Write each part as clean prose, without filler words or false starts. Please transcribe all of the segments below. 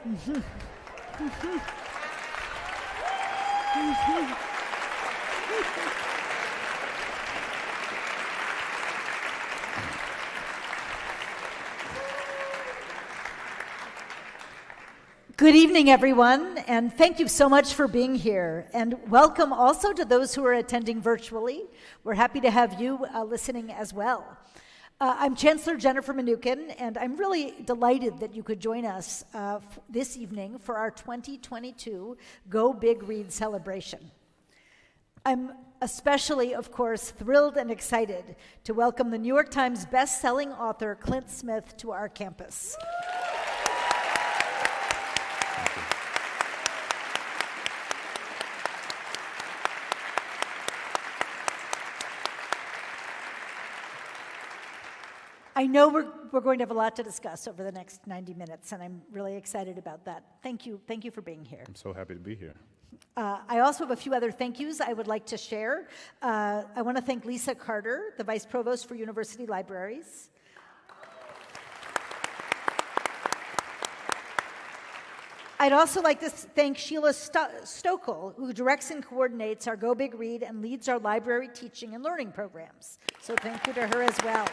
Good evening, everyone, and thank you so much for being here. And welcome also to those who are attending virtually. We're happy to have you listening as well. I'm Chancellor Jennifer Mnookin, and I'm really delighted that you could join us this evening for our 2022 Go Big Read celebration. I'm especially, of course, thrilled and excited to welcome the New York Times best-selling author Clint Smith to our campus. I know we're going to have a lot to discuss over the next 90 minutes, and I'm really excited about that. Thank you for being here. I'm so happy to be here. I also have a few other thank yous I would like to share. I want to thank Lisa Carter, the Vice Provost for University Libraries. I'd also like to thank Sheila Stokel, who directs and coordinates our Go Big Read and leads our library teaching and learning programs. So thank you to her as well.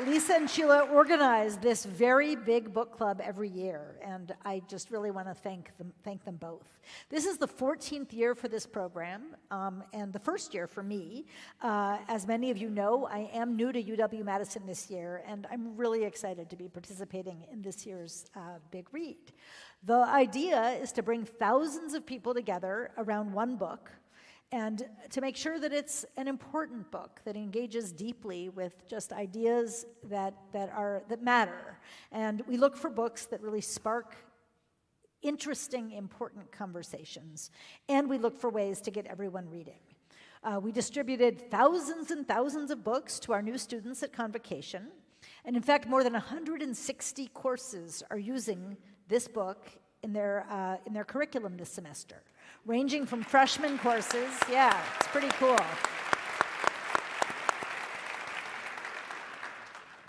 Lisa and Sheila organize this very big book club every year, and I just really want to thank them both. This is the 14th year for this program, and the first year for me. As many of you know, I am new to UW-Madison this year, and I'm really excited to be participating in this year's Big Read. The idea is to bring thousands of people together around one book, and to make sure that it's an important book that engages deeply with just ideas that matter. And we look for books that really spark interesting, important conversations. And we look for ways to get everyone reading. We distributed thousands and thousands of books to our new students at Convocation. And in fact, more than 160 courses are using this book in their curriculum this semester, ranging from freshman courses, yeah, it's pretty cool,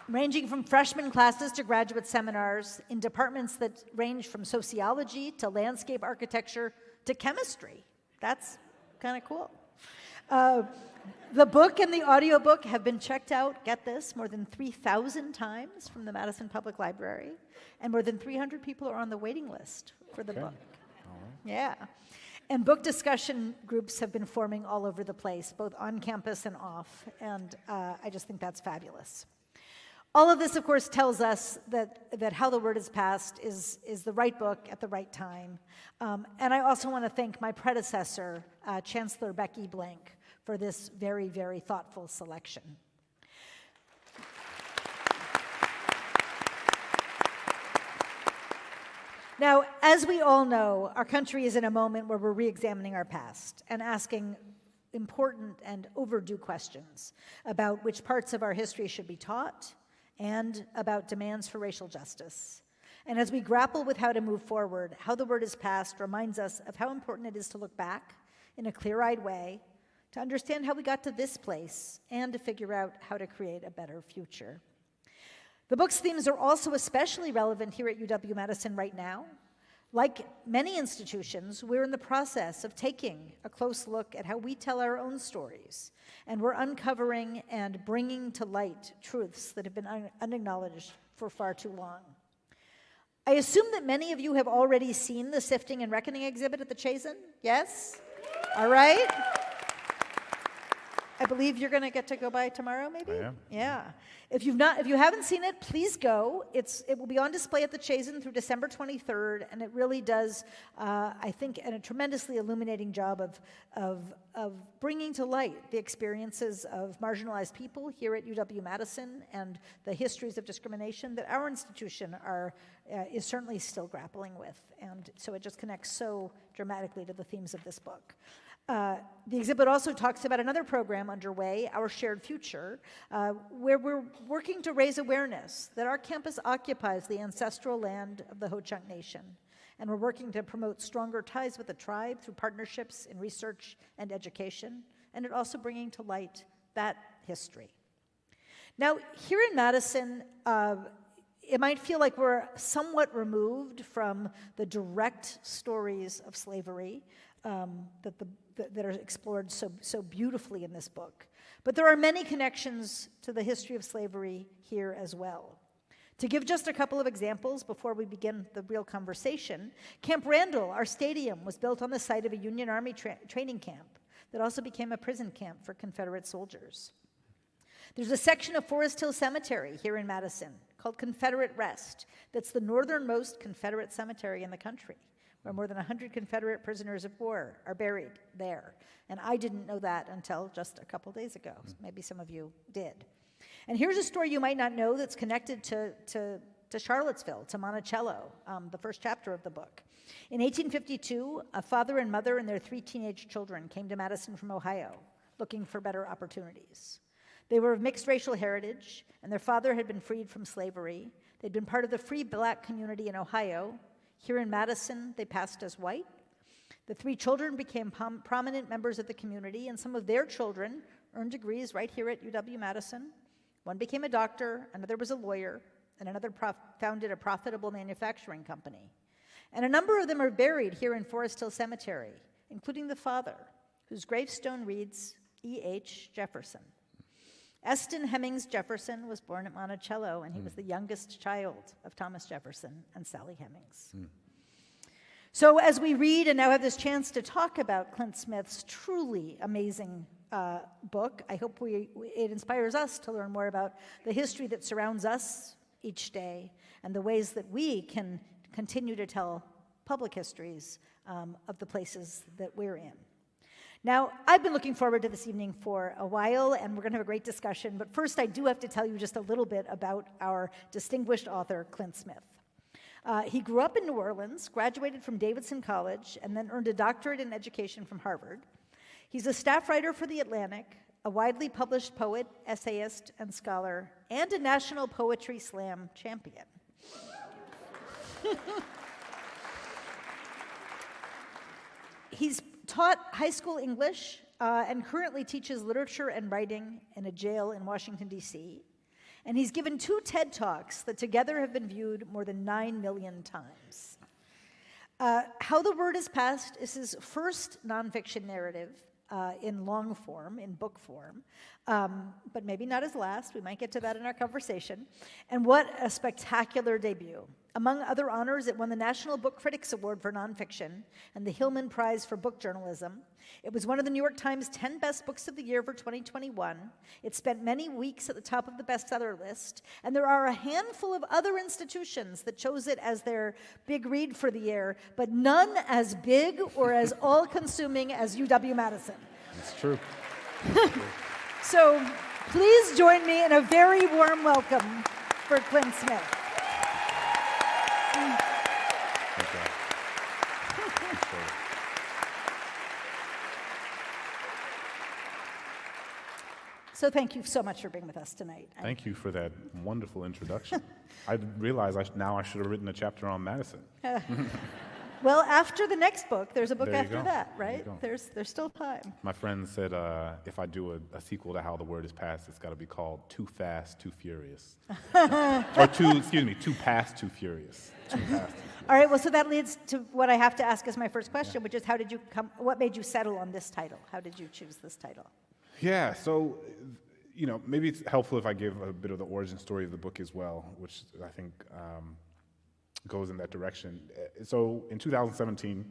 ranging from freshman classes to graduate seminars in departments that range from sociology to landscape architecture to chemistry. That's kind of cool. The book and the audiobook have been checked out, get this, more than 3,000 times from the Madison Public Library, and more than 300 people are on the waiting list for the book. All right. Yeah. And book discussion groups have been forming all over the place, both on campus and off, and I just think that's fabulous. All of this, of course, tells us that How the Word is Passed is the right book at the right time. And I also want to thank my predecessor, Chancellor Becky Blank, for this very, very thoughtful selection. Now, as we all know, our country is in a moment where we're re-examining our past and asking important and overdue questions about which parts of our history should be taught and about demands for racial justice. And as we grapple with how to move forward, How the Word is Passed reminds us of how important it is to look back in a clear-eyed way, to understand how we got to this place, and to figure out how to create a better future. The book's themes are also especially relevant here at UW-Madison right now. Like many institutions, we're in the process of taking a close look at how we tell our own stories, and we're uncovering and bringing to light truths that have been unacknowledged for far too long. I assume that many of you have already seen the Sifting and Reckoning exhibit at the Chazen? Yes? All right. I believe you're going to get to go by tomorrow, maybe? I am. Yeah. If you haven't seen it, please go. It will be on display at the Chazen through December 23rd, and it really does, I think, a tremendously illuminating job of bringing to light the experiences of marginalized people here at UW-Madison and the histories of discrimination that our institution is certainly still grappling with. And so it just connects so dramatically to the themes of this book. The exhibit also talks about another program underway, Our Shared Future, where we're working to raise awareness that our campus occupies the ancestral land of the Ho-Chunk Nation. And we're working to promote stronger ties with the tribe through partnerships in research and education, and it also bringing to light that history. Now, here in Madison, it might feel like we're somewhat removed from the direct stories of slavery that are explored so beautifully in this book. But there are many connections to the history of slavery here as well. To give just a couple of examples before we begin the real conversation, Camp Randall, our stadium, was built on the site of a Union Army training camp that also became a prison camp for Confederate soldiers. There's a section of Forest Hill Cemetery here in Madison called Confederate Rest that's the northernmost Confederate cemetery in the country, where more than 100 Confederate prisoners of war are buried there. And I didn't know that until just a couple days ago. Maybe some of you did. And here's a story you might not know that's connected to Charlottesville, to Monticello, the first chapter of the book. In 1852, a father and mother and their 3 teenage children came to Madison from Ohio, looking for better opportunities. They were of mixed racial heritage, and their father had been freed from slavery. They'd been part of the free black community in Ohio. Here in Madison, they passed as white. The 3 children became prominent members of the community, and some of their children earned degrees right here at UW-Madison. One became a doctor, another was a lawyer, and another founded a profitable manufacturing company. And a number of them are buried here in Forest Hill Cemetery, including the father, whose gravestone reads E.H. Jefferson. Eston Hemmings Jefferson was born at Monticello, and he was the youngest child of Thomas Jefferson and Sally Hemmings. So as we read and now have this chance to talk about Clint Smith's truly amazing book, I hope it inspires us to learn more about the history that surrounds us each day and the ways that we can continue to tell public histories of the places that we're in. Now, I've been looking forward to this evening for a while, and we're going to have a great discussion, but first I do have to tell you just a little bit about our distinguished author, Clint Smith. He grew up in New Orleans, graduated from Davidson College, and then earned a doctorate in education from Harvard. He's a staff writer for The Atlantic, a widely published poet, essayist, and scholar, and a National Poetry Slam champion. He's taught high school English and currently teaches literature and writing in a jail in Washington, D.C. And he's given 2 TED Talks that together have been viewed more than 9 million times. How the Word is Passed is his first nonfiction narrative in long form, in book form, but maybe not his last. We might get to that in our conversation. And what a spectacular debut. Among other honors, it won the National Book Critics Award for Nonfiction and the Hillman Prize for Book Journalism. It was one of the New York Times 10 Best Books of the Year for 2021. It spent many weeks at the top of the bestseller list, and there are a handful of other institutions that chose it as their big read for the year, but none as big or as all-consuming as UW-Madison. That's true. So please join me in a very warm welcome for Clint Smith. So thank you so much for being with us tonight. Thank you for that wonderful introduction. I realize now I should have written a chapter on Madison. Well, after the next book, there's a book There you after go. that, right? There you There's still time. My friend said if I do a sequel to How the Word is Passed, it's got to be called Too Fast, Too Furious. Or Too Past, Too Furious. Too Fast, Too Furious. All right, well, so that leads to what I have to ask as my first question, which is what made you settle on this title? How did you choose this title? Yeah, so, maybe it's helpful if I give a bit of the origin story of the book as well, which I think goes in that direction. So in 2017,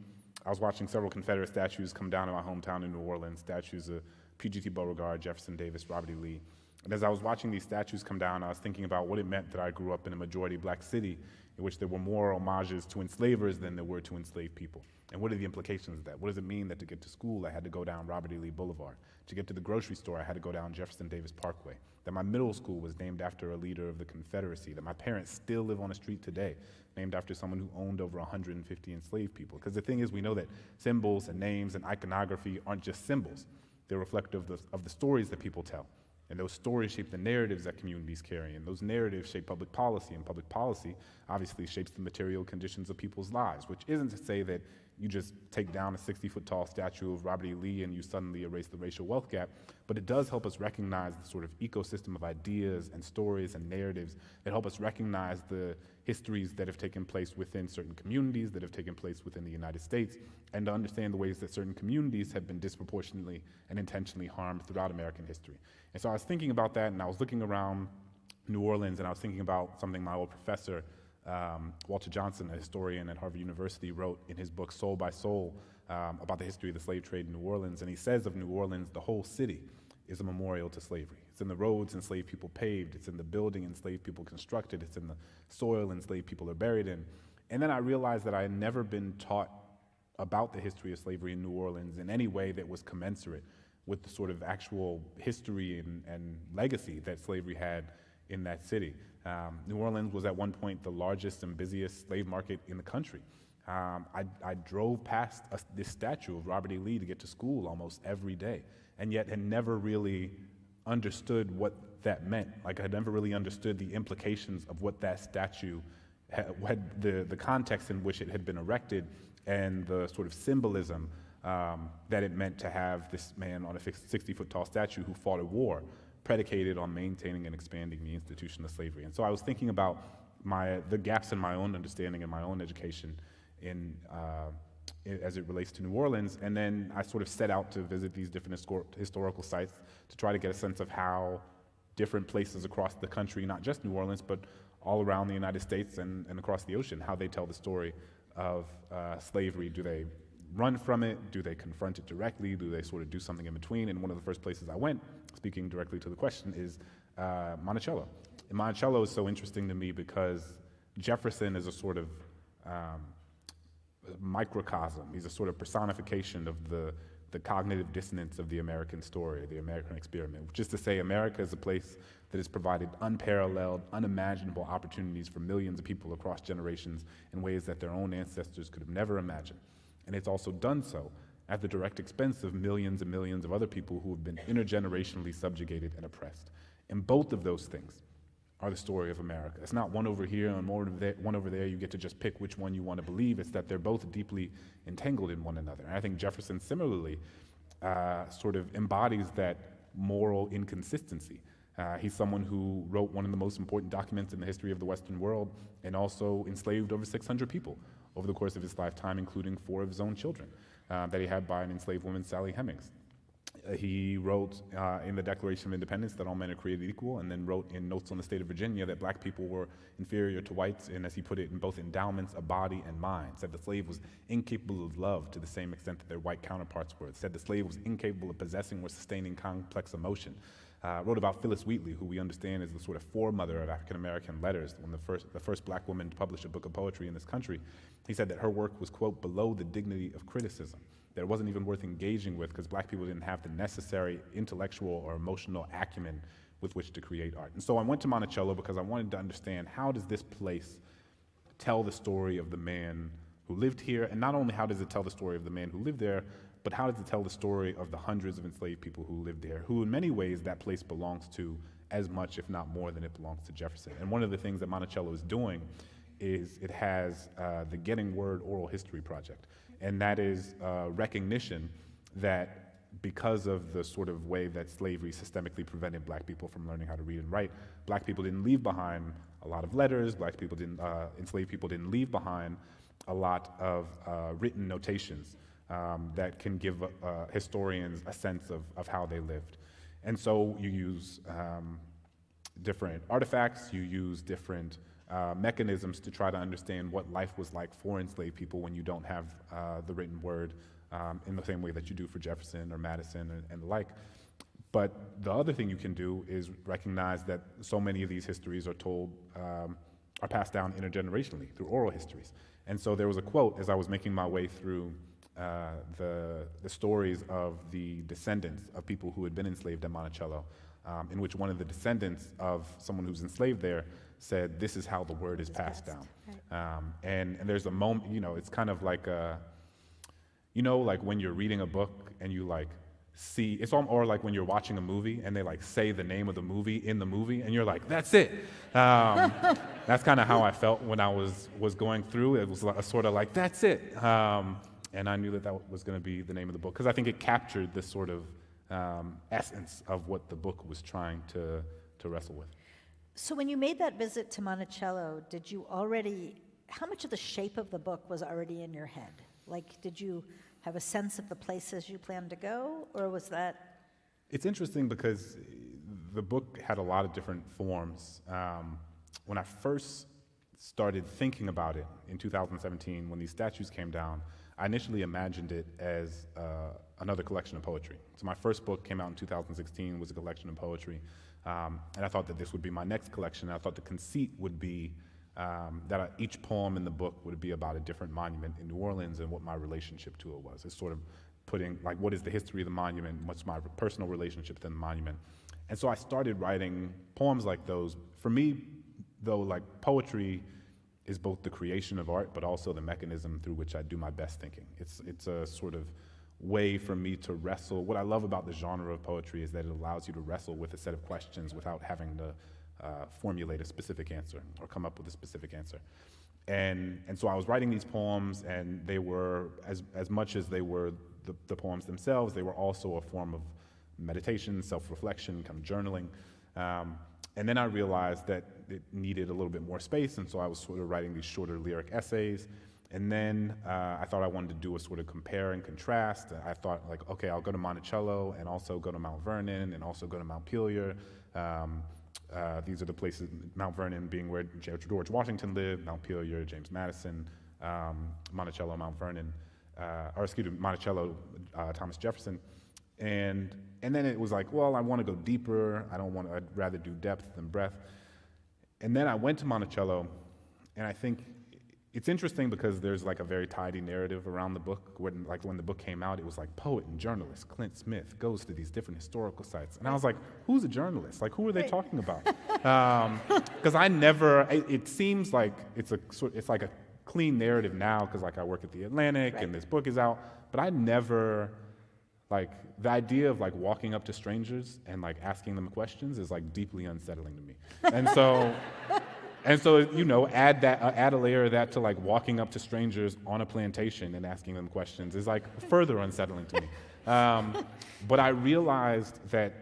I was watching several Confederate statues come down in my hometown in New Orleans, statues of P.G.T. Beauregard, Jefferson Davis, Robert E. Lee. And as I was watching these statues come down, I was thinking about what it meant that I grew up in a majority black city in which there were more homages to enslavers than there were to enslaved people. And what are the implications of that? What does it mean that to get to school, I had to go down Robert E. Lee Boulevard? To get to the grocery store, I had to go down Jefferson Davis Parkway. That my middle school was named after a leader of the Confederacy. That my parents still live on a street today named after someone who owned over 150 enslaved people. Because the thing is, we know that symbols and names and iconography aren't just symbols. They're reflective of the stories that people tell. And those stories shape the narratives that communities carry, and those narratives shape public policy, and public policy obviously shapes the material conditions of people's lives, which isn't to say that you just take down a 60-foot tall statue of Robert E. Lee and you suddenly erase the racial wealth gap, but it does help us recognize the sort of ecosystem of ideas and stories and narratives that help us recognize the histories that have taken place within certain communities, that have taken place within the United States, and to understand the ways that certain communities have been disproportionately and intentionally harmed throughout American history. And so I was thinking about that, and I was looking around New Orleans, and I was thinking about something my old professor, Walter Johnson, a historian at Harvard University, wrote in his book Soul by Soul about the history of the slave trade in New Orleans. And he says of New Orleans, the whole city is a memorial to slavery. It's in the roads enslaved people paved. It's in the building enslaved people constructed. It's in the soil enslaved people are buried in. And then I realized that I had never been taught about the history of slavery in New Orleans in any way that was commensurate with the sort of actual history and legacy that slavery had in that city. New Orleans was at one point the largest and busiest slave market in the country. I drove past this statue of Robert E. Lee to get to school almost every day, and yet had never really understood what that meant. Like, I had never really understood the implications of what that statue had, the context in which it had been erected, and the sort of symbolism that it meant to have this man on a 60-foot tall statue who fought a war predicated on maintaining and expanding the institution of slavery. And so I was thinking about the gaps in my own understanding and my own education as it relates to New Orleans, and then I sort of set out to visit these different historical sites to try to get a sense of how different places across the country, not just New Orleans, but all around the United States and across the ocean, how they tell the story of slavery. Do they run from it? Do they confront it directly? Do they sort of do something in between? And one of the first places I went, speaking directly to the question, is Monticello. And Monticello is so interesting to me because Jefferson is a sort of microcosm. He's a sort of personification of the cognitive dissonance of the American story, the American experiment, which is to say America is a place that has provided unparalleled, unimaginable opportunities for millions of people across generations in ways that their own ancestors could have never imagined. And it's also done so at the direct expense of millions and millions of other people who have been intergenerationally subjugated and oppressed. And both of those things are the story of America. It's not one over here and one over there. You get to just pick which one you want to believe. It's that they're both deeply entangled in one another. And I think Jefferson similarly sort of embodies that moral inconsistency. He's someone who wrote one of the most important documents in the history of the Western world and also enslaved over 600 people over the course of his lifetime, including 4 of his own children that he had by an enslaved woman, Sally Hemings. He wrote in the Declaration of Independence that all men are created equal, and then wrote in Notes on the State of Virginia that black people were inferior to whites, and as he put it, in both endowments of body and mind. Said the slave was incapable of love to the same extent that their white counterparts were. Said the slave was incapable of possessing or sustaining complex emotion. Wrote about Phyllis Wheatley, who we understand is the sort of foremother of African-American letters, when the first black woman to publish a book of poetry in this country. He said that her work was, quote, below the dignity of criticism, that it wasn't even worth engaging with because black people didn't have the necessary intellectual or emotional acumen with which to create art. And so I went to Monticello because I wanted to understand, how does this place tell the story of the man who lived here? And not only how does it tell the story of the man who lived there, but how does it tell the story of the hundreds of enslaved people who lived there, who in many ways that place belongs to as much, if not more, than it belongs to Jefferson. And one of the things that Monticello is doing is it has the Getting Word Oral History Project. And that is recognition that because of the sort of way that slavery systemically prevented black people from learning how to read and write, black people didn't leave behind a lot of letters, enslaved people didn't leave behind a lot of written notations that can give historians a sense of how they lived. And so you use different artifacts, you use different mechanisms to try to understand what life was like for enslaved people when you don't have the written word in the same way that you do for Jefferson or Madison and the like. But the other thing you can do is recognize that so many of these histories are told, are passed down intergenerationally through oral histories. And so there was a quote as I was making my way through the stories of the descendants of people who had been enslaved at Monticello, in which one of the descendants of someone who's enslaved there said, "This is how the word is passed down." Right. And there's a moment, it's kind of like, like when you're reading a book and you like see, or like when you're watching a movie and they like say the name of the movie in the movie and you're like, that's it. That's kind of how I felt when I was going through. It was sort of like, that's it. And I knew that that was going to be the name of the book, because I think it captured this sort of essence of what the book was trying to wrestle with. So when you made that visit to Monticello, how much of the shape of the book was already in your head? Like, did you have a sense of the places you planned to go, or was that? It's interesting because the book had a lot of different forms. When I first started thinking about it in 2017, when these statues came down, I initially imagined it as another collection of poetry. So my first book came out in 2016, was a collection of poetry, and I thought that this would be my next collection. I thought the conceit would be that each poem in the book would be about a different monument in New Orleans and what my relationship to it was. It's sort of putting, like, what is the history of the monument, what's my personal relationship to the monument. And so I started writing poems like those. For me, though, like, poetry is both the creation of art, but also the mechanism through which I do my best thinking. It's a sort of way for me to wrestle. What I love about the genre of poetry is that it allows you to wrestle with a set of questions without having to formulate a specific answer or come up with a specific answer. And so I was writing these poems, and they were, as much as they were the poems themselves, they were also a form of meditation, self-reflection, kind of journaling. And then I realized that it needed a little bit more space, and so I was sort of writing these shorter lyric essays. And then I thought I wanted to do a sort of compare and contrast. I thought, like, okay, I'll go to Monticello and also go to Mount Vernon and also go to Montpelier. These are the places, Mount Vernon being where George Washington lived, Montpelier, James Madison, Monticello, Mount Vernon, Monticello, Thomas Jefferson. And then it was like, well, I want to go deeper. I'd rather do depth than breadth. And then I went to Monticello, and I think it's interesting because there's like a very tidy narrative around the book. When the book came out, it was like poet and journalist Clint Smith goes to these different historical sites. And I was like, who's a journalist? Like, who are they talking about? Because it seems like it's like a clean narrative now because, like, I work at the Atlantic and this book is out, but I never, like, the idea of, like, walking up to strangers and, like, asking them questions is, like, deeply unsettling to me. And so, you know, add a layer of that to, like, walking up to strangers on a plantation and asking them questions is, like, further unsettling to me. But I realized that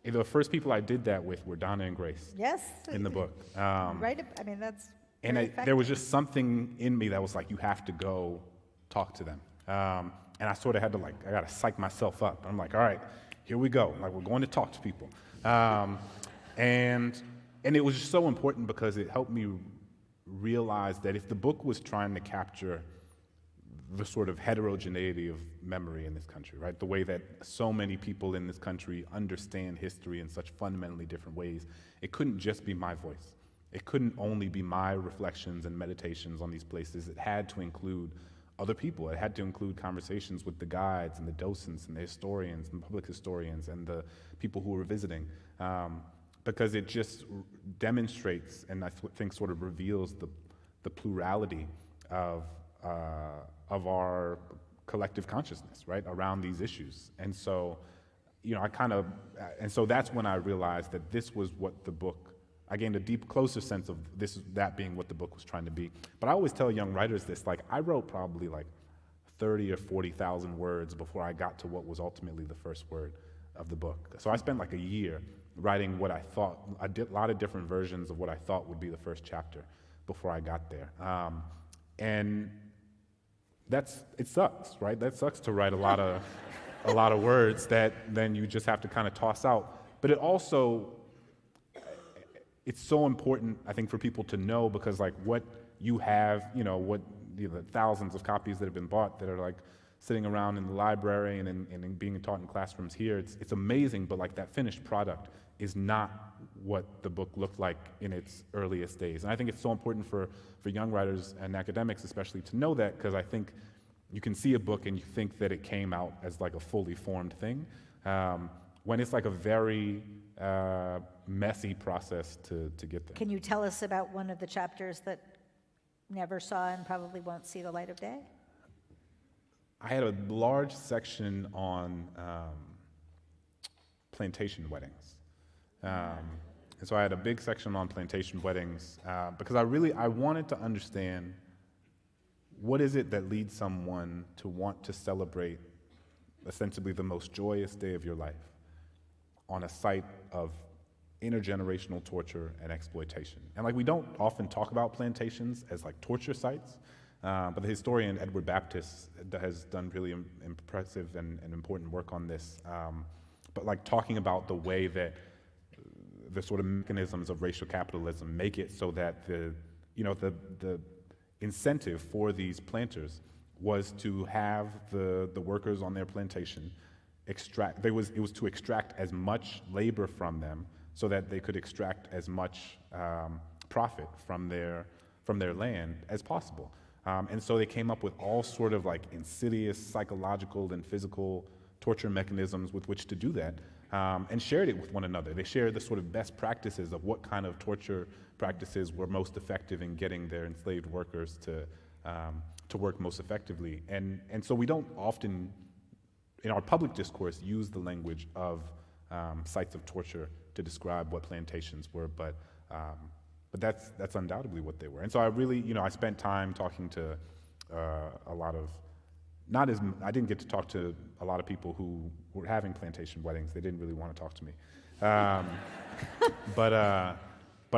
the first people I did that with were Donna and Grace. Yes. In the book. Right. I mean, that's. And there was just something in me that was like, you have to go talk to them. And I sort of had to, like, I got to psych myself up. I'm like, all right, here we go. Like, we're going to talk to people. And it was just so important because it helped me realize that if the book was trying to capture the sort of heterogeneity of memory in this country, right, the way that so many people in this country understand history in such fundamentally different ways, it couldn't just be my voice. It couldn't only be my reflections and meditations on these places. It had to include other people. It had to include conversations with the guides and the docents and the historians and public historians and the people who were visiting. Because it just demonstrates and I think sort of reveals the plurality of our collective consciousness, right, around these issues. And so, you know, and so that's when I realized that this was what the book, I gained a deep, closer sense of that being what the book was trying to be. But I always tell young writers this, like, I wrote probably like 30 or 40,000 words before I got to what was ultimately the first word of the book. So I spent like a year writing what I thought, I did a lot of different versions of what I thought would be the first chapter before I got there. And it sucks, right? That sucks to write a lot of words that then you just have to kind of toss out. But it also, it's so important, I think, for people to know because, like, what you have, you know, the thousands of copies that have been bought that are, like, sitting around in the library and being taught in classrooms here, it's amazing, but, like, that finished product is not what the book looked like in its earliest days. And I think it's so important for young writers and academics especially to know that, because I think you can see a book and you think that it came out as, like, a fully formed thing, when it's, like, a very messy process to get there. Can you tell us about one of the chapters that never saw and probably won't see the light of day? I had a large section on plantation weddings. And so I had a big section on plantation weddings because I wanted to understand what is it that leads someone to want to celebrate ostensibly the most joyous day of your life on a site of intergenerational torture and exploitation? And like, we don't often talk about plantations as like torture sites, but the historian Edward Baptist has done really impressive and important work on this. But like talking about the way that the sort of mechanisms of racial capitalism make it so that the incentive for these planters was to have the workers on their plantation it was to extract as much labor from them so that they could extract as much profit from their land as possible. And so they came up with all sort of like insidious psychological and physical torture mechanisms with which to do that, and shared it with one another. They shared the sort of best practices of what kind of torture practices were most effective in getting their enslaved workers to work most effectively. And so we don't often, in our public discourse, use the language of sites of torture to describe what plantations were, but that's undoubtedly what they were. And so I really, I spent time talking to a lot of, I didn't get to talk to a lot of people who were having plantation weddings. They didn't really want to talk to me. But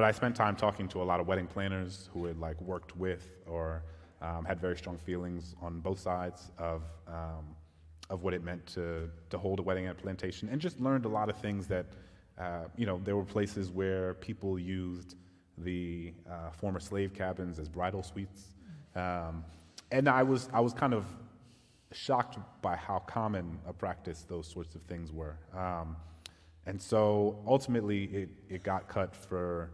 I spent time talking to a lot of wedding planners who had like worked with or had very strong feelings on both sides of what it meant to hold a wedding at a plantation, and just learned a lot of things that, there were places where people used the former slave cabins as bridal suites. And I was kind of shocked by how common a practice those sorts of things were. And so ultimately it got cut for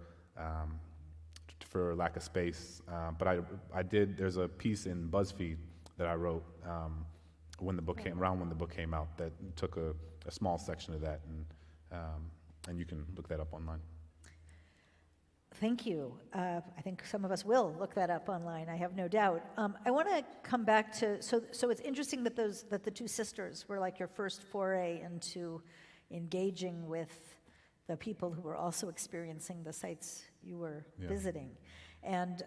lack of space. But there's a piece in BuzzFeed that I wrote when the book came out that took a small section of that, and you can look that up online. Thank you. I think some of us will look that up online, I have no doubt. I want to come back to, so it's interesting that the two sisters were like your first foray into engaging with the people who were also experiencing the sites you were visiting. And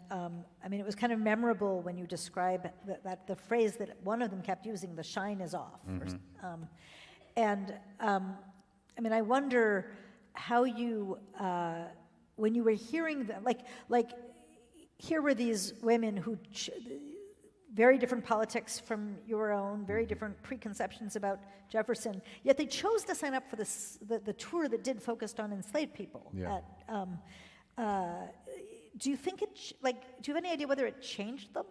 it was kind of memorable when you describe that the phrase that one of them kept using, the shine is off. I wonder how you, when you were hearing them, like here were these women who, very different politics from your own, very different preconceptions about Jefferson, yet they chose to sign up for the tour that did focused on enslaved people. Yeah. Do you think do you have any idea whether it changed them?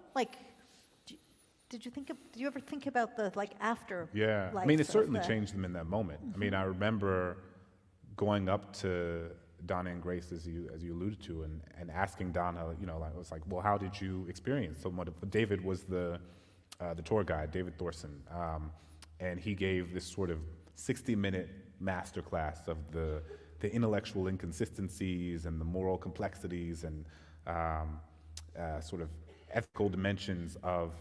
Did you ever think about the after? Yeah, it certainly changed them in that moment. I remember going up to Donna and Grace, as you alluded to, and asking Donna, I was like, well, how did you experience so much? David was the tour guide, David Thorson, and he gave this sort of 60-minute masterclass of the intellectual inconsistencies and the moral complexities and sort of ethical dimensions of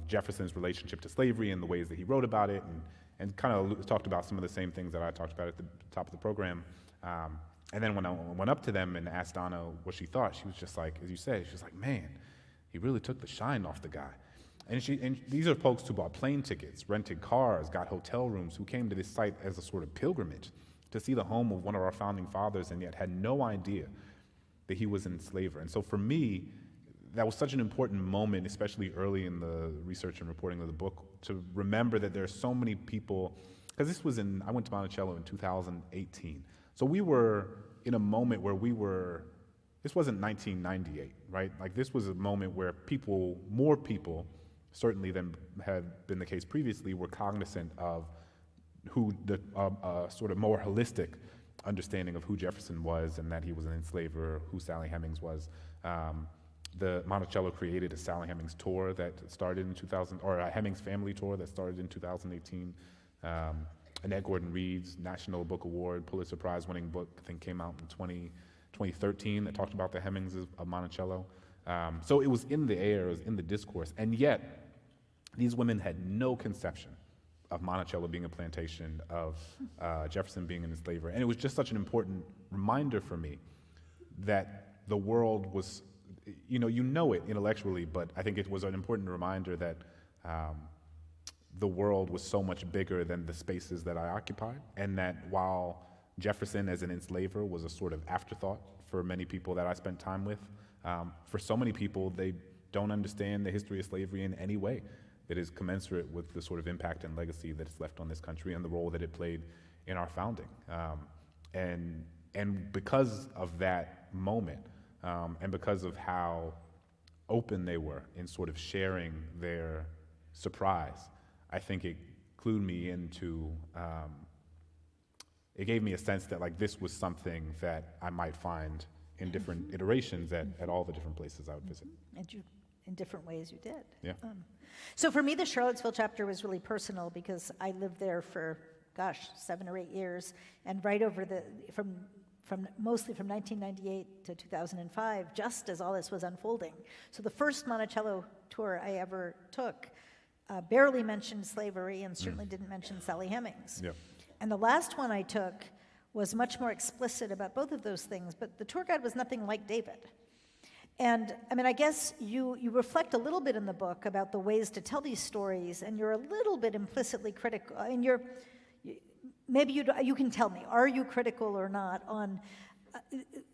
Jefferson's relationship to slavery and the ways that he wrote about it, and kind of talked about some of the same things that I talked about at the top of the program. And then when I went up to them and asked Donna what she thought, she was just like, as you said, she was like, man, he really took the shine off the guy. And these are folks who bought plane tickets, rented cars, got hotel rooms, who came to this site as a sort of pilgrimage to see the home of one of our founding fathers, and yet had no idea that he was an enslaver. And so for me, that was such an important moment, especially early in the research and reporting of the book, to remember that there are so many people, because I went to Monticello in 2018. So we were in a moment where this wasn't 1998, right? This was a moment where more people, certainly than had been the case previously, were cognizant of who the sort of more holistic understanding of who Jefferson was and that he was an enslaver, who Sally Hemings was. The Monticello created a Sally Hemings tour that started in 2000, or a Hemings family tour that started in 2018. Annette Gordon Reed's National Book Award, Pulitzer Prize winning book, I think came out in 2013 that talked about the Hemings of Monticello. So it was in the air, it was in the discourse, and yet these women had no conception of Monticello being a plantation, of Jefferson being an enslaver. And it was just such an important reminder for me that the world was you know it intellectually, but I think it was an important reminder that the world was so much bigger than the spaces that I occupied, and that while Jefferson as an enslaver was a sort of afterthought for many people that I spent time with, for so many people, they don't understand the history of slavery in any way that is commensurate with the sort of impact and legacy that it's left on this country and the role that it played in our founding. And because of that moment, and because of how open they were in sort of sharing their surprise, I think it clued me into, it gave me a sense that like this was something that I might find in different iterations at all the different places I would visit. And you, in different ways you did. Yeah. So for me, the Charlottesville chapter was really personal because I lived there for, 7 or 8 years, and right over from mostly from 1998 to 2005, just as all this was unfolding. So the first Monticello tour I ever took barely mentioned slavery and certainly didn't mention Sally Hemings. Yeah. And the last one I took was much more explicit about both of those things, but the tour guide was nothing like David. And I mean, I guess you reflect a little bit in the book about the ways to tell these stories, and you're a little bit implicitly critical, and maybe you can tell me, are you critical or not on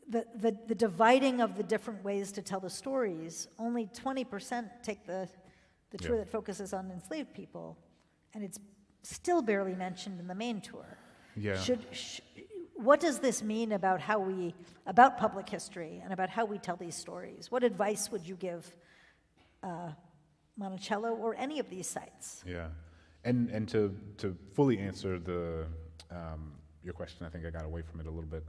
the dividing of the different ways to tell the stories? Only 20% take the tour that focuses on enslaved people, and it's still barely mentioned in the main tour. Yeah. What does this mean about about public history and about how we tell these stories? What advice would you give Monticello or any of these sites? Yeah, and to fully answer your question, I think I got away from it a little bit.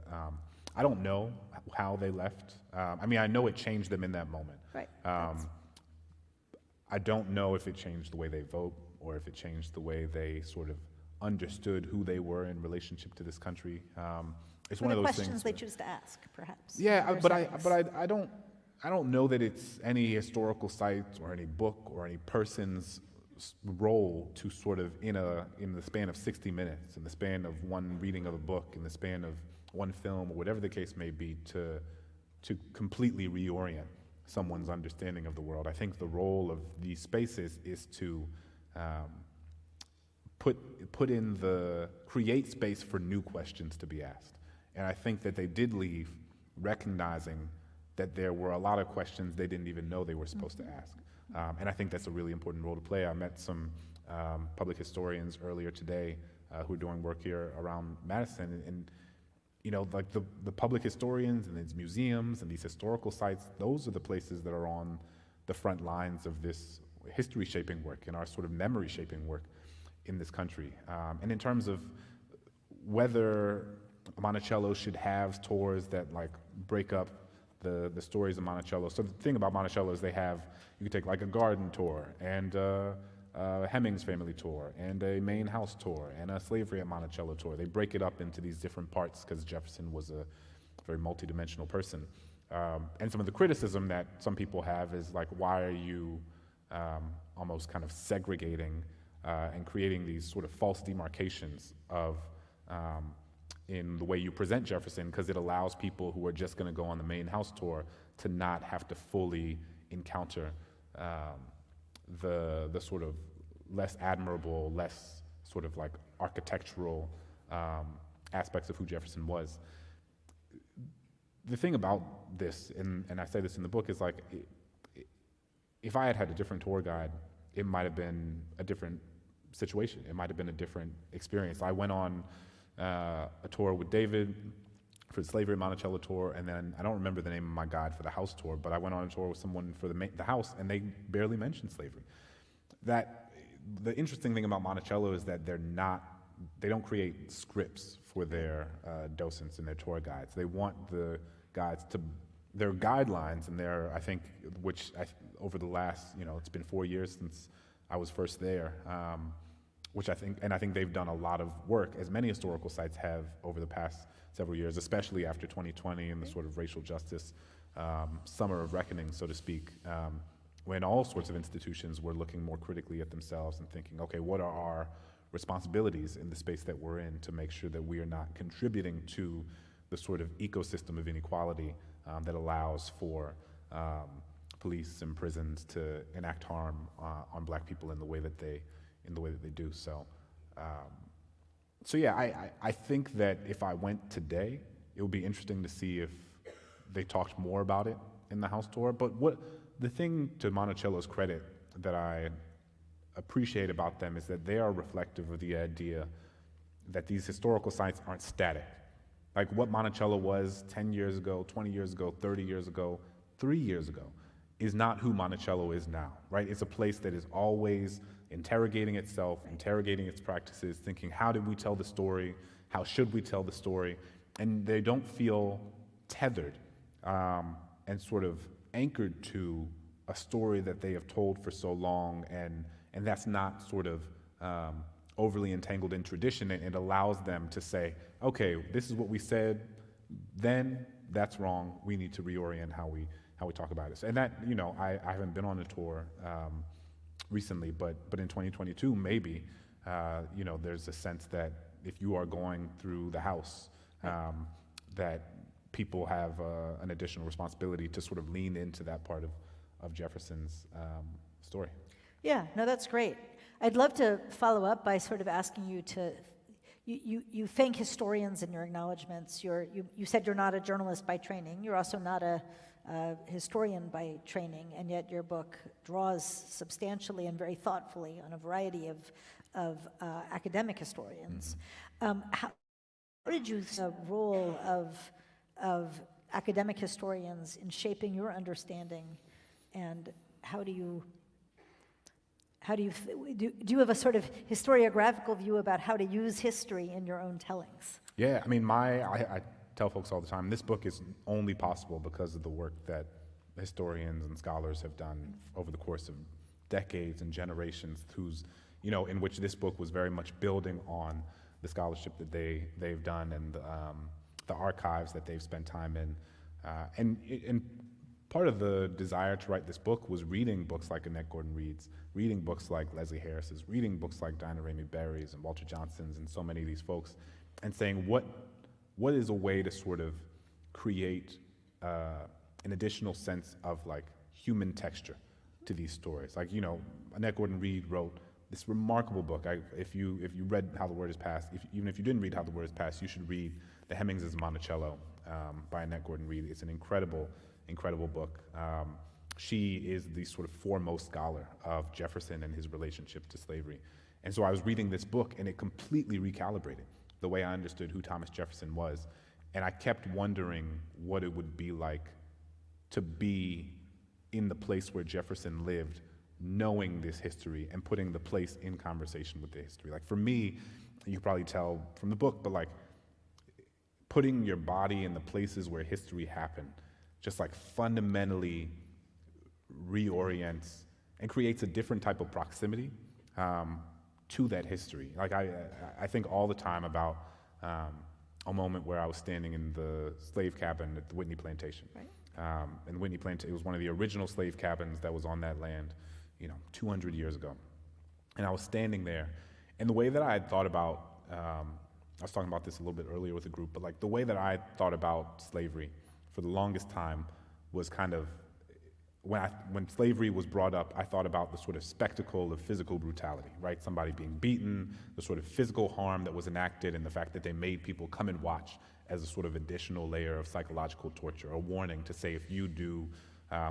I don't know how they left. I mean, I know it changed them in that moment. Right. I don't know if it changed the way they vote or if it changed the way they sort of understood who they were in relationship to this country. It's one of those questions things. they choose to ask, perhaps. Yeah, but I don't know that it's any historical site or any book or any person's role to sort of in the span of 60 minutes, in the span of one reading of a book, in the span of one film, or whatever the case may be, to completely reorient someone's understanding of the world. I think the role of these spaces is to create space for new questions to be asked. And I think that they did leave recognizing that there were a lot of questions they didn't even know they were supposed to ask. And I think that's a really important role to play. I met some public historians earlier today who are doing work here around Madison, and like the public historians and these museums and these historical sites, those are the places that are on the front lines of this history shaping work and our sort of memory shaping work in this country. And in terms of whether Monticello should have tours that like break up the stories of Monticello. So the thing about Monticello is you can take like a garden tour and a Hemings family tour and a main house tour and a slavery at Monticello tour. They break it up into these different parts because Jefferson was a very multidimensional person. And some of the criticism that some people have is like, why are you almost kind of segregating and creating these sort of false demarcations of in the way you present Jefferson, because it allows people who are just going to go on the main house tour to not have to fully encounter the sort of less admirable, less sort of like architectural aspects of who Jefferson was. The thing about this, and I say this in the book, is like, if I had had a different tour guide, it might have been a different situation. It might have been a different experience. I went on a tour with David for the Slavery Monticello tour, and then I don't remember the name of my guide for the house tour, but I went on a tour with someone for the house, and they barely mentioned slavery. The interesting thing about Monticello is that they don't create scripts for their docents and their tour guides. They want the guides their guidelines, and I think, over the last, it's been 4 years since I was first there, I think they've done a lot of work, as many historical sites have over the past several years, especially after 2020 and the sort of racial justice summer of reckoning, so to speak, when all sorts of institutions were looking more critically at themselves and thinking, okay, what are our responsibilities in the space that we're in to make sure that we are not contributing to the sort of ecosystem of inequality that allows for police and prisons to enact harm on Black people in the way that they do. So, I think that if I went today, it would be interesting to see if they talked more about it in the House tour. But the thing to Monticello's credit that I appreciate about them is that they are reflective of the idea that these historical sites aren't static. Like what Monticello was 10 years ago, 20 years ago, 30 years ago, 3 years ago, is not who Monticello is now, right? It's a place that is always interrogating itself, interrogating its practices, thinking, how did we tell the story? How should we tell the story? And they don't feel tethered and sort of anchored to a story that they have told for so long, and that's not sort of overly entangled in tradition. It allows them to say, okay, this is what we said then, that's wrong, we need to reorient how we talk about it. And that, I haven't been on a tour recently, but in 2022, maybe, there's a sense that if you are going through the House, that people have an additional responsibility to sort of lean into that part of Jefferson's story. Yeah, no, that's great. I'd love to follow up by sort of asking you to, you thank historians in your acknowledgments. You said you're not a journalist by training. You're also not a historian by training, and yet your book draws substantially and very thoughtfully on a variety of academic historians. How did you see the role of academic historians in shaping your understanding, and do you have a sort of historiographical view about how to use history in your own tellings? Yeah, I mean, I tell folks all the time, this book is only possible because of the work that historians and scholars have done over the course of decades and generations, in which this book was very much building on the scholarship that they've done and the archives that they've spent time in. And part of the desire to write this book was reading books like Annette Gordon Reed's, reading books like Leslie Harris's, reading books like Dinah Ramey Berry's and Walter Johnson's and so many of these folks, and saying what is a way to sort of create an additional sense of like human texture to these stories. Like, Annette Gordon Reed wrote this remarkable book. If you read How the Word Is Passed, even if you didn't read How the Word Is Passed, you should read The Hemingses of Monticello by Annette Gordon Reed. It's an incredible book. She is the sort of foremost scholar of Jefferson and his relationship to slavery. And so I was reading this book, and it completely recalibrated the way I understood who Thomas Jefferson was. And I kept wondering what it would be like to be in the place where Jefferson lived, knowing this history and putting the place in conversation with the history. Like for me, you can probably tell from the book, but like putting your body in the places where history happened just like fundamentally reorients and creates a different type of proximity to that history. Like I think all the time about a moment where I was standing in the slave cabin at the Whitney Plantation. Right. And the Whitney Plantation, it was one of the original slave cabins that was on that land, 200 years ago. And I was standing there, and the way that I had thought about, I was talking about this a little bit earlier with the group, but like the way that I thought about slavery for the longest time was kind of, when slavery was brought up, I thought about the sort of spectacle of physical brutality, right? Somebody being beaten, the sort of physical harm that was enacted, and the fact that they made people come and watch as a sort of additional layer of psychological torture, a warning to say, if you do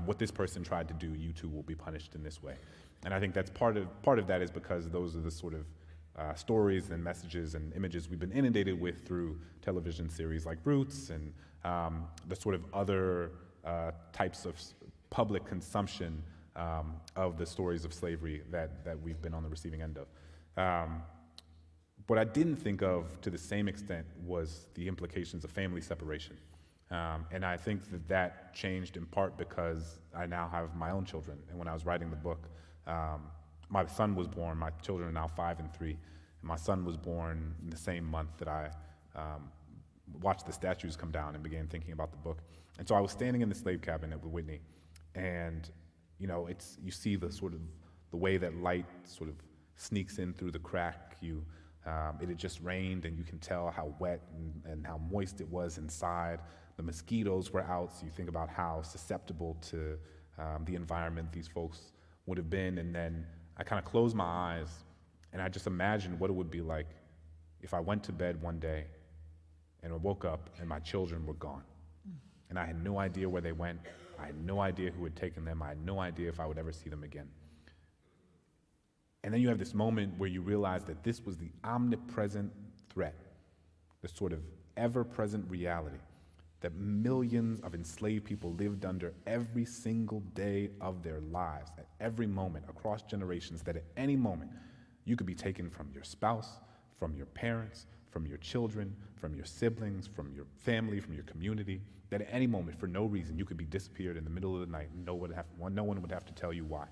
what this person tried to do, you too will be punished in this way. And I think that's part of that is because those are the sort of stories and messages and images we've been inundated with through television series like Roots and the sort of other types of public consumption of the stories of slavery that we've been on the receiving end of. What I didn't think of to the same extent was the implications of family separation. And I think that changed in part because I now have my own children. And when I was writing the book, my son was born, my children are now 5 and 3, and my son was born in the same month that I watched the statues come down and began thinking about the book. And so I was standing in the slave cabin at Whitney, and you see the sort of the way that light sort of sneaks in through the crack. It had just rained, and you can tell how wet and how moist it was inside. the mosquitoes were out, so you think about how susceptible to the environment these folks would have been. And then I kind of closed my eyes and I just imagined what it would be like if I went to bed one day and I woke up and my children were gone. And I had no idea where they went. I had no idea who had taken them. I had no idea if I would ever see them again. And then you have this moment where you realize that this was the omnipresent threat, the sort of ever-present reality that millions of enslaved people lived under every single day of their lives, at every moment, across generations, that at any moment you could be taken from your spouse, from your parents, from your children, from your siblings, from your family, from your community, that at any moment, for no reason, you could be disappeared in the middle of the night and no one would have to tell you why.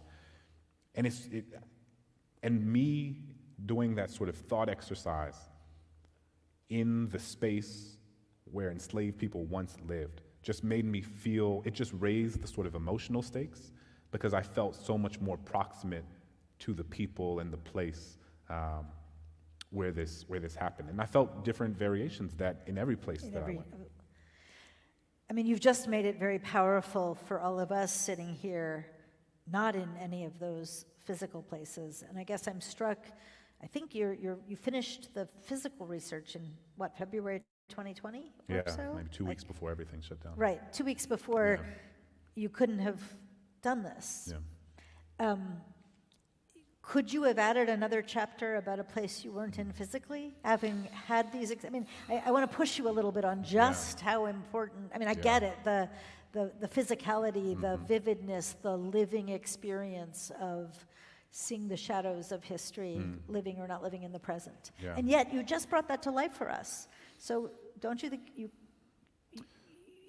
And me doing that sort of thought exercise in the space where enslaved people once lived just made me feel, it just raised the sort of emotional stakes because I felt so much more proximate to the people and the place where this happened. And I felt different variations that in every place that I went. I mean, you've just made it very powerful for all of us sitting here, not in any of those physical places. And I guess I'm struck, I think you finished the physical research in, what, February 2020 or so? Maybe 2 weeks before everything shut down. Right, 2 weeks before you couldn't have done this. Yeah. Could you have added another chapter about a place you weren't in physically, having had these? I want to push you a little bit on just how important. I mean, I get it, the physicality, the vividness, the living experience of seeing the shadows of history, living or not living in the present. Yeah. And yet, you just brought that to life for us. So, don't you think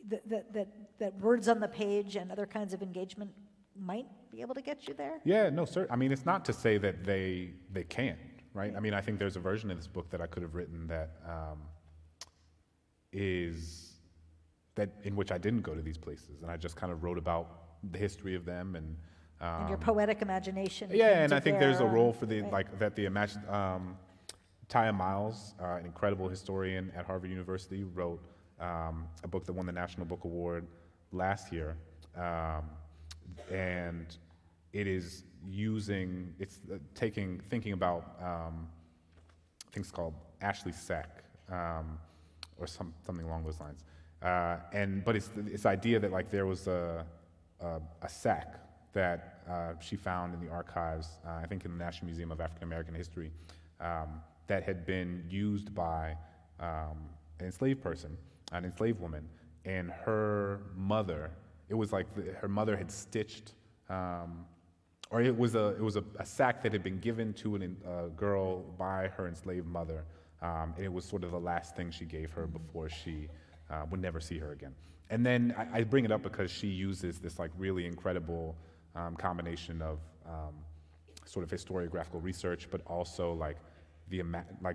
that words on the page and other kinds of engagement might be able to get you there? Yeah, no, sir. I mean, it's not to say that they can't, right? I mean, I think there's a version of this book that I could have written that in which I didn't go to these places, and I just kind of wrote about the history of them and your poetic imagination. Yeah, and I think there's a role for Taya Miles, an incredible historian at Harvard University, wrote a book that won the National Book Award last year. And it is thinking about things called Ashley Sack, or something along those lines. But it's this idea that like there was a sack that she found in the archives, I think in the National Museum of African American History, that had been used by an enslaved person, an enslaved woman, and her mother. It was like her mother had stitched, or it was a sack that had been given to a girl by her enslaved mother, and it was sort of the last thing she gave her before she would never see her again. And then I bring it up because she uses this like really incredible combination of sort of historiographical research, but also like the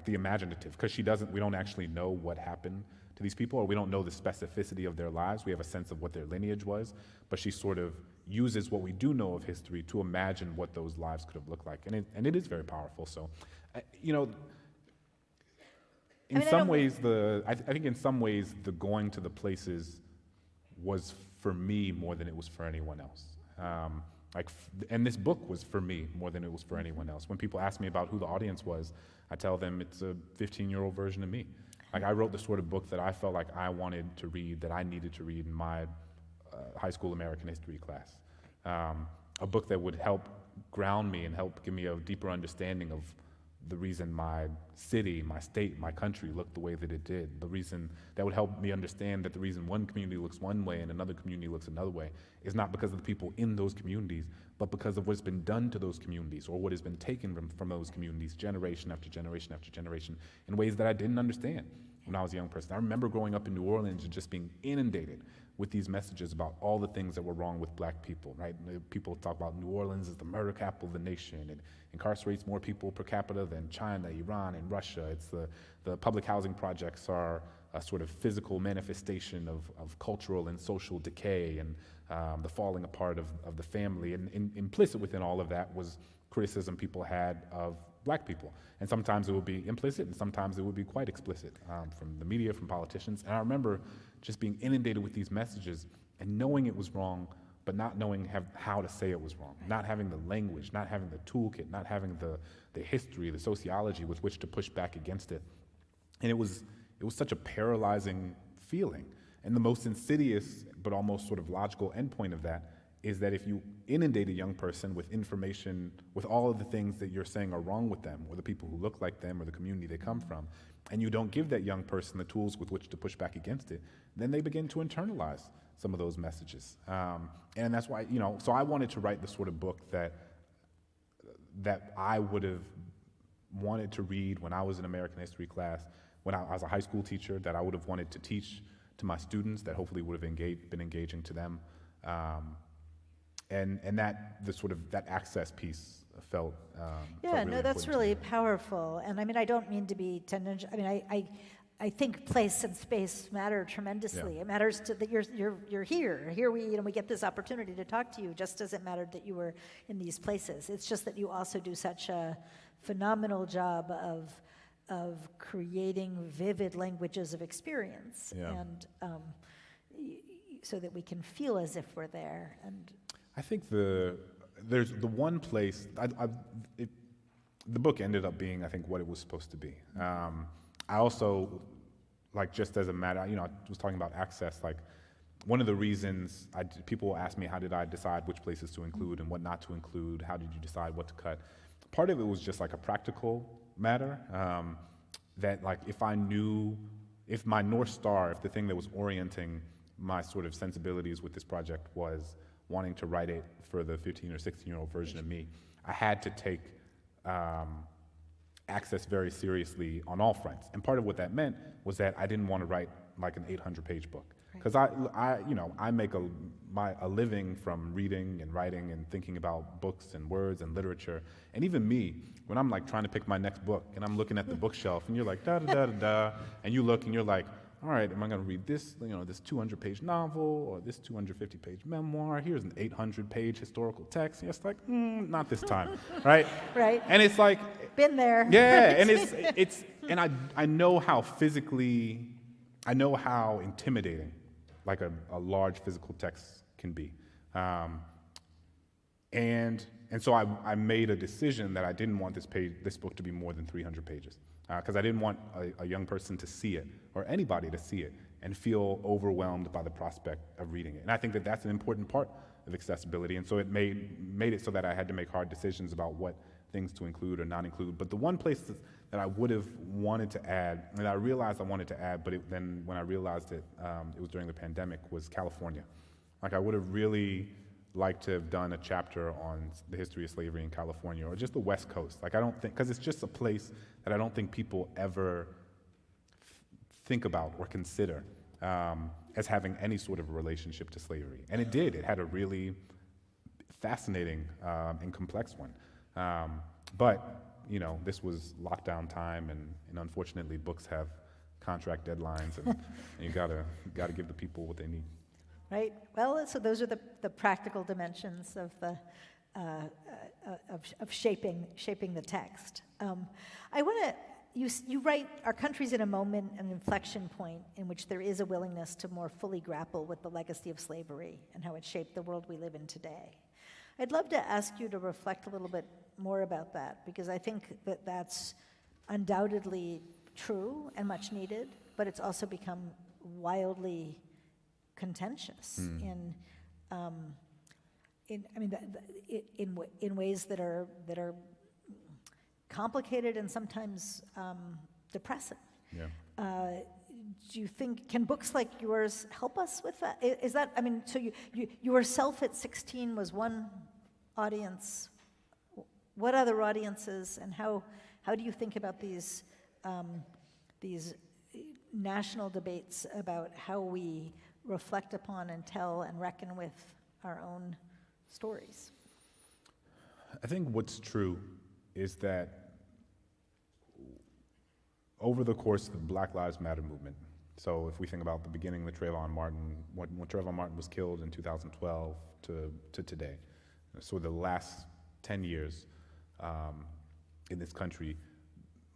imaginative, because we don't actually know what happened to these people, or we don't know the specificity of their lives. We have a sense of what their lineage was, but she sort of uses what we do know of history to imagine what those lives could have looked like, and it is very powerful. So, in some ways, I think in some ways the going to the places was for me more than it was for anyone else. And this book was for me more than it was for anyone else. When people ask me about who the audience was, I tell them it's a 15-year-old version of me. Like I wrote the sort of book that I felt like I wanted to read, that I needed to read in my high school American history class. A book that would help ground me and help give me a deeper understanding of the reason my city, my state, my country looked the way that it did. The reason that would help me understand that the reason one community looks one way and another community looks another way is not because of the people in those communities, but because of what's been done to those communities or what has been taken from those communities generation after generation after generation in ways that I didn't understand when I was a young person. I remember growing up in New Orleans and just being inundated with these messages about all the things that were wrong with black people, right? People talk about New Orleans as the murder capital of the nation. It incarcerates more people per capita than China, Iran, and Russia. It's the public housing projects are a sort of physical manifestation of cultural and social decay and the falling apart of the family. And implicit within all of that was criticism people had of black people. And sometimes it would be implicit, and sometimes it would be quite explicit from the media, from politicians. And I remember just being inundated with these messages and knowing it was wrong, but not knowing how to say it was wrong, not having the language, not having the toolkit, not having the history, the sociology with which to push back against it. And it was such a paralyzing feeling. And the most insidious but almost sort of logical endpoint of that is that if you inundate a young person with information, with all of the things that you're saying are wrong with them, or the people who look like them, or the community they come from, and you don't give that young person the tools with which to push back against it, then they begin to internalize some of those messages. And that's why, so I wanted to write the sort of book that I would have wanted to read when I was in American history class, when I was a high school teacher, that I would have wanted to teach to my students, that hopefully would have been engaging to them. And that the sort of that access piece felt really that's really powerful. And I mean, I don't mean to be tendentious. I mean, I think place and space matter tremendously. Yeah. It matters that you're here. Here we get this opportunity to talk to you, just as it mattered that you were in these places. It's just that you also do such a phenomenal job of creating vivid languages of experience, and so that we can feel as if we're there. And I think there's the one place, the book ended up being, I think, what it was supposed to be. I also, just as a matter, I was talking about access, one of the reasons people ask me, how did I decide which places to include and what not to include? How did you decide what to cut? Part of it was just a practical matter, that if my North Star, if the thing that was orienting my sort of sensibilities with this project was wanting to write it for the 15 or 16-year-old version of me, I had to take access very seriously on all fronts. And part of what that meant was that I didn't want to write an 800-page book. Because I make a living from reading and writing and thinking about books and words and literature. And even me, when I'm trying to pick my next book and I'm looking at the bookshelf and you're like, da-da-da-da-da, and you look and you're like, all right, am I going to read this, this 200-page novel or this 250-page memoir? Here's an 800-page historical text. And it's not this time, right? Right. And it's been there. Yeah, and and I know how intimidating a large physical text can be. And so I made a decision that I didn't want this book to be more than 300 pages. Because I didn't want a young person to see it, or anybody to see it, and feel overwhelmed by the prospect of reading it. And I think that that's an important part of accessibility, and so it made it so that I had to make hard decisions about what things to include or not include. But the one place that I would have wanted to add, and I realized I wanted to add, but then when I realized it was during the pandemic, was California. I would have really liked to have done a chapter on the history of slavery in California, or just the West Coast. I don't think, because it's just a place that I don't think people ever think about or consider as having any sort of relationship to slavery. And it did. It had a really fascinating and complex one. But this was lockdown time, and unfortunately, books have contract deadlines, and you gotta give the people what they need. Right. Well, so those are the practical dimensions of the of shaping the text. I want to. You write, our country's in a moment, an inflection point, in which there is a willingness to more fully grapple with the legacy of slavery and how it shaped the world we live in today. I'd love to ask you to reflect a little bit more about that, because I think that that's undoubtedly true and much needed, but it's also become wildly contentious in ways that are complicated and sometimes depressing. Yeah. Do you think, can books like yours help us with that? Is that, so you yourself at 16 was one audience. What other audiences, and how do you think about these national debates about how we reflect upon and tell and reckon with our own stories? I think what's true is that over the course of the Black Lives Matter movement, So if we think about the beginning of the Trayvon Martin, when Trayvon Martin was killed in 2012 to today, so the last 10 years in this country,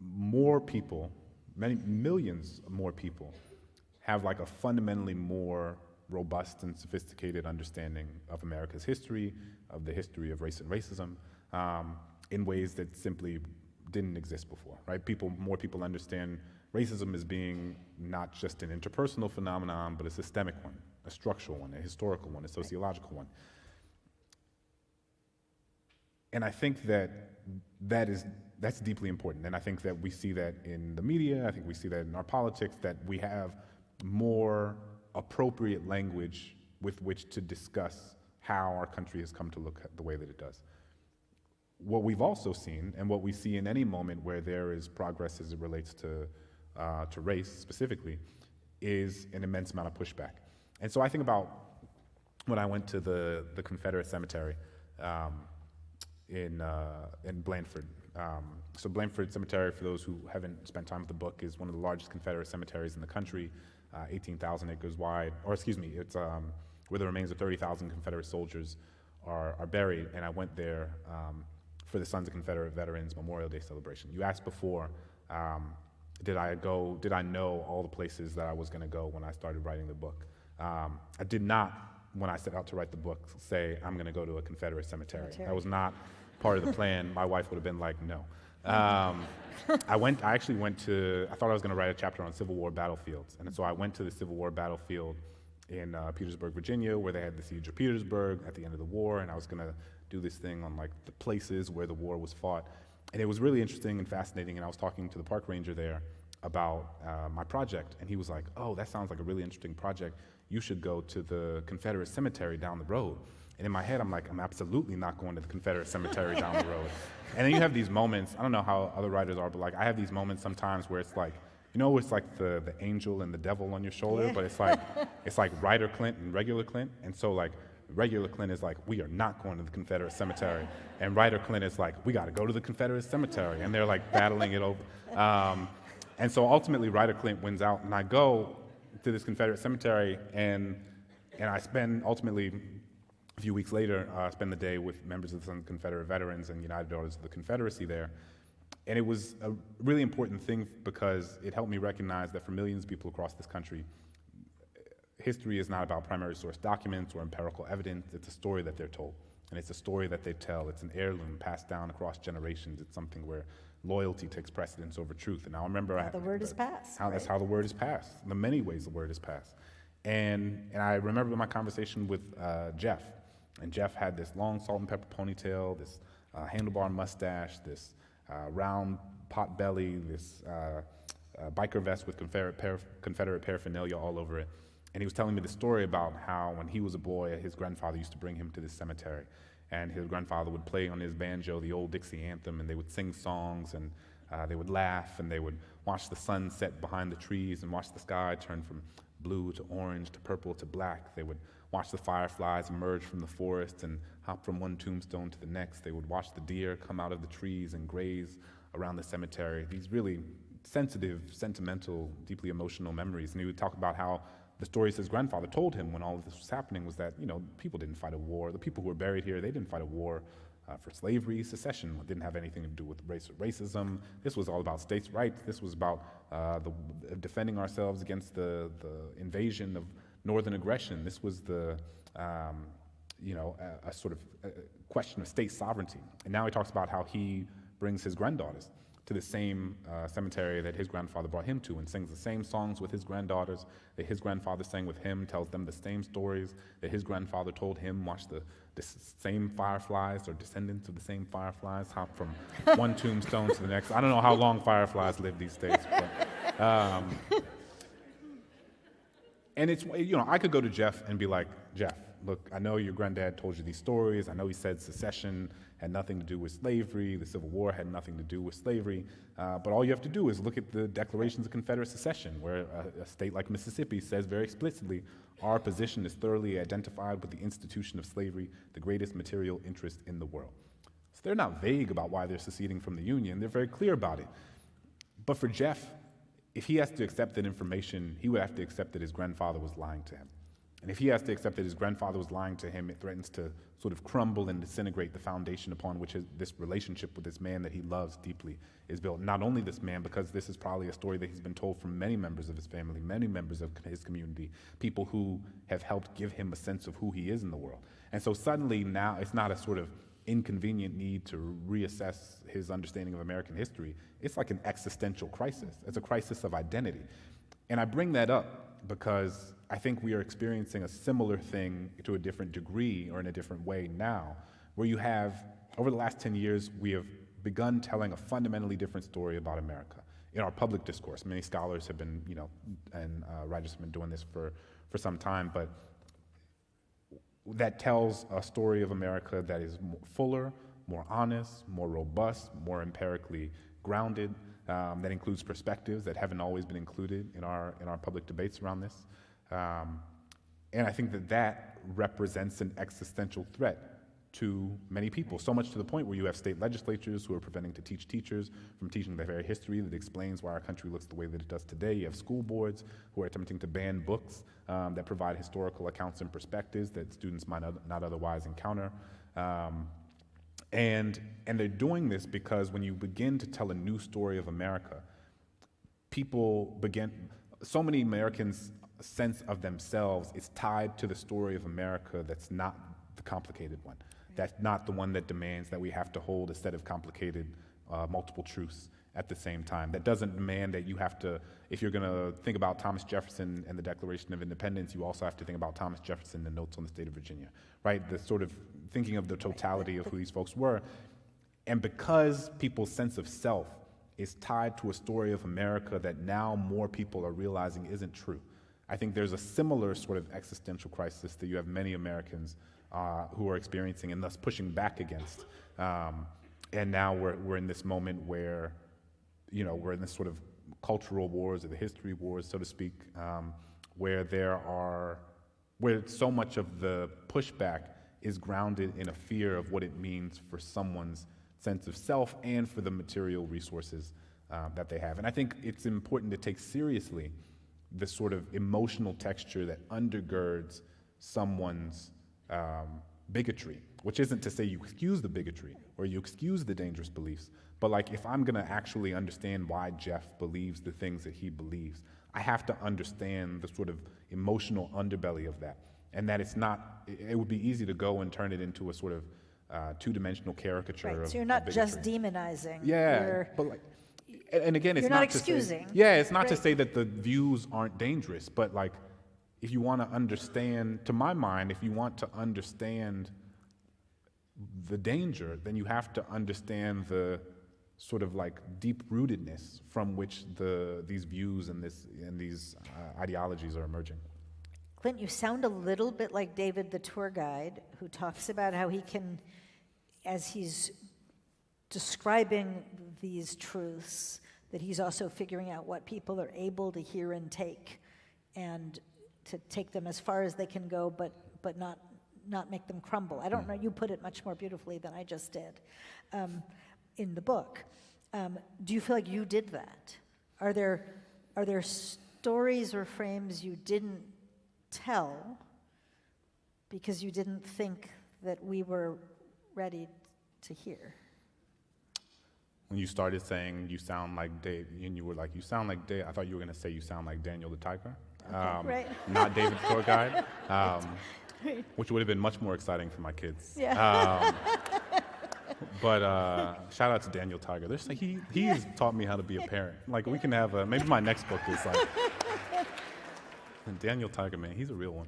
more people, many millions more people, have like a fundamentally more robust and sophisticated understanding of America's history, of the history of race and racism, in ways that simply didn't exist before, right? More people understand racism as being not just an interpersonal phenomenon, but a systemic one, a structural one, a historical one, a sociological one. And I think that's deeply important. And I think that we see that in the media, I think we see that in our politics, that we have more appropriate language with which to discuss how our country has come to look the way that it does. What we've also seen, and what we see in any moment where there is progress as it relates to race specifically, is an immense amount of pushback. And so I think about when I went to the Confederate cemetery in Blandford. So Blandford Cemetery, for those who haven't spent time with the book, is one of the largest Confederate cemeteries in the country, 18,000 acres wide, it's where the remains of 30,000 Confederate soldiers are buried. And I went there for the Sons of Confederate Veterans Memorial Day celebration. You asked before, did I know all the places that I was gonna go when I started writing the book? I did not, when I set out to write the book, say I'm gonna go to a Confederate cemetery. That was not part of the plan. My wife would have been like, no. I thought I was gonna write a chapter on Civil War battlefields. And so I went to the Civil War battlefield in Petersburg, Virginia, where they had the siege of Petersburg at the end of the war, and I was gonna do this thing on like the places where the war was fought. And it was really interesting and fascinating, and I was talking to the park ranger there about my project, and he was like, oh, that sounds like a really interesting project. You should go to the Confederate cemetery down the road. And in my head, I'm like, I'm absolutely not going to the Confederate cemetery down the road. And then you have these moments, I don't know how other writers are, but like I have these moments sometimes where it's like, it's like the angel and the devil on your shoulder, but it's like writer Clint and regular Clint. And so like regular Clint is like, we are not going to the Confederate cemetery. And writer Clint is like, we got to go to the Confederate cemetery. And they're like battling it over. And so ultimately writer Clint wins out, and I go to this Confederate cemetery, and I spend ultimately a few weeks later, spend the day with members of the Confederate Veterans and United Daughters of the Confederacy there. And it was a really important thing because it helped me recognize that for millions of people across this country, history is not about primary source documents or empirical evidence. It's a story that they're told, and it's a story that they tell. It's an heirloom passed down across generations. It's something where loyalty takes precedence over truth. And I remember the word is passed. That's how the word is passed. In the many ways the word is passed. And I remember my conversation with Jeff. And Jeff had this long salt and pepper ponytail, this handlebar mustache, this round pot belly, this biker vest with Confederate paraphernalia all over it. And he was telling me the story about how when he was a boy, his grandfather used to bring him to this cemetery. And his grandfather would play on his banjo the old Dixie anthem, and they would sing songs, and they would laugh, and they would watch the sun set behind the trees and watch the sky turn from blue to orange to purple to black. They would watch the fireflies emerge from the forest and hop from one tombstone to the next. They would watch the deer come out of the trees and graze around the cemetery. These really sensitive, sentimental, deeply emotional memories. And he would talk about how the stories his grandfather told him when all of this was happening was that, people didn't fight a war. The people who were buried here, they didn't fight a war for slavery. Secession didn't have anything to do with race or racism. This was all about states' rights. This was about defending ourselves against the invasion of northern aggression. This was a sort of question of state sovereignty. And now he talks about how he brings his granddaughters to the same cemetery that his grandfather brought him to, and sings the same songs with his granddaughters that his grandfather sang with him, tells them the same stories that his grandfather told him, watch the same fireflies or descendants of the same fireflies hop from one tombstone to the next. I don't know how long fireflies live these days, but and it's, I could go to Jeff and be like, Jeff, look, I know your granddad told you these stories. I know he said secession had nothing to do with slavery. The Civil War had nothing to do with slavery. But all you have to do is look at the Declarations of Confederate Secession, where a state like Mississippi says very explicitly, our position is thoroughly identified with the institution of slavery, the greatest material interest in the world. So they're not vague about why they're seceding from the Union. They're very clear about it. But for Jeff, if he has to accept that information, he would have to accept that his grandfather was lying to him. And if he has to accept that his grandfather was lying to him, it threatens to sort of crumble and disintegrate the foundation upon which this relationship with this man that he loves deeply is built. Not only this man, because this is probably a story that he's been told from many members of his family, many members of his community, people who have helped give him a sense of who he is in the world. And so suddenly now it's not a sort of inconvenient need to reassess his understanding of American history. It's like an existential crisis. It's a crisis of identity. And I bring that up because I think we are experiencing a similar thing to a different degree or in a different way now, where you have, over the last 10 years, we have begun telling a fundamentally different story about America in our public discourse. Many scholars have been, and writers have been doing this for some time, but that tells a story of America that is fuller, more honest, more robust, more empirically grounded, that includes perspectives that haven't always been included in our public debates around this. And I think that represents an existential threat to many people, so much to the point where you have state legislatures who are preventing to teach teachers from teaching the very history that explains why our country looks the way that it does today. You have school boards who are attempting to ban books that provide historical accounts and perspectives that students might not otherwise encounter. And they're doing this because when you begin to tell a new story of America, so many Americans' sense of themselves is tied to the story of America that's not the complicated one. That's not the one that demands that we have to hold a set of complicated multiple truths at the same time. That doesn't demand that you have to, if you're going to think about Thomas Jefferson and the Declaration of Independence, you also have to think about Thomas Jefferson and the Notes on the State of Virginia, right? The sort of thinking of the totality of who these folks were. And because people's sense of self is tied to a story of America that now more people are realizing isn't true, I think there's a similar sort of existential crisis that you have many Americans who are experiencing and thus pushing back against. And now we're in this moment where, we're in this sort of cultural wars or the history wars, so to speak, where so much of the pushback is grounded in a fear of what it means for someone's sense of self and for the material resources that they have. And I think it's important to take seriously the sort of emotional texture that undergirds someone's bigotry, which isn't to say you excuse the bigotry or you excuse the dangerous beliefs, but like if I'm gonna actually understand why Jeff believes the things that he believes, I have to understand the sort of emotional underbelly of that. And that it would be easy to go and turn it into a sort of two-dimensional caricature of so you're not bigotry. just demonizing. Yeah, but like, and again, it's you're not not excusing. To say, it's not to say that the views aren't dangerous, but like, if you want to understand, to my mind, if you want to understand the danger, then you have to understand the sort of like deep-rootedness from which these views and these ideologies are emerging. Clint, you sound a little bit like David the tour guide, who talks about how he can, as he's describing these truths, that he's also figuring out what people are able to hear and take, and to take them as far as they can go, but not make them crumble. I don't know, you put it much more beautifully than I just did in the book. Do you feel like you did that? Are there stories or frames you didn't tell because you didn't think that we were ready to hear? When you started saying you sound like Dave, and you were like, you sound like Dave, I thought you were going to say you sound like Daniel the Tiger. Okay, right. Not David the tour guide, which would have been much more exciting for my kids. Yeah. But shout out to Daniel Tiger. He has taught me how to be a parent. Like we can have maybe my next book is like, and Daniel Tiger, man, he's a real one.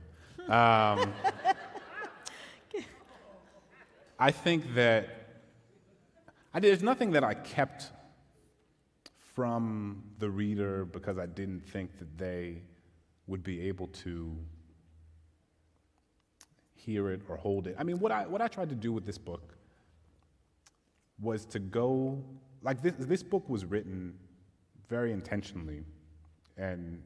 I think that there's nothing that I kept from the reader because I didn't think that they would be able to hear it or hold it. I mean, what I tried to do with this book was to go, like this book was written very intentionally, and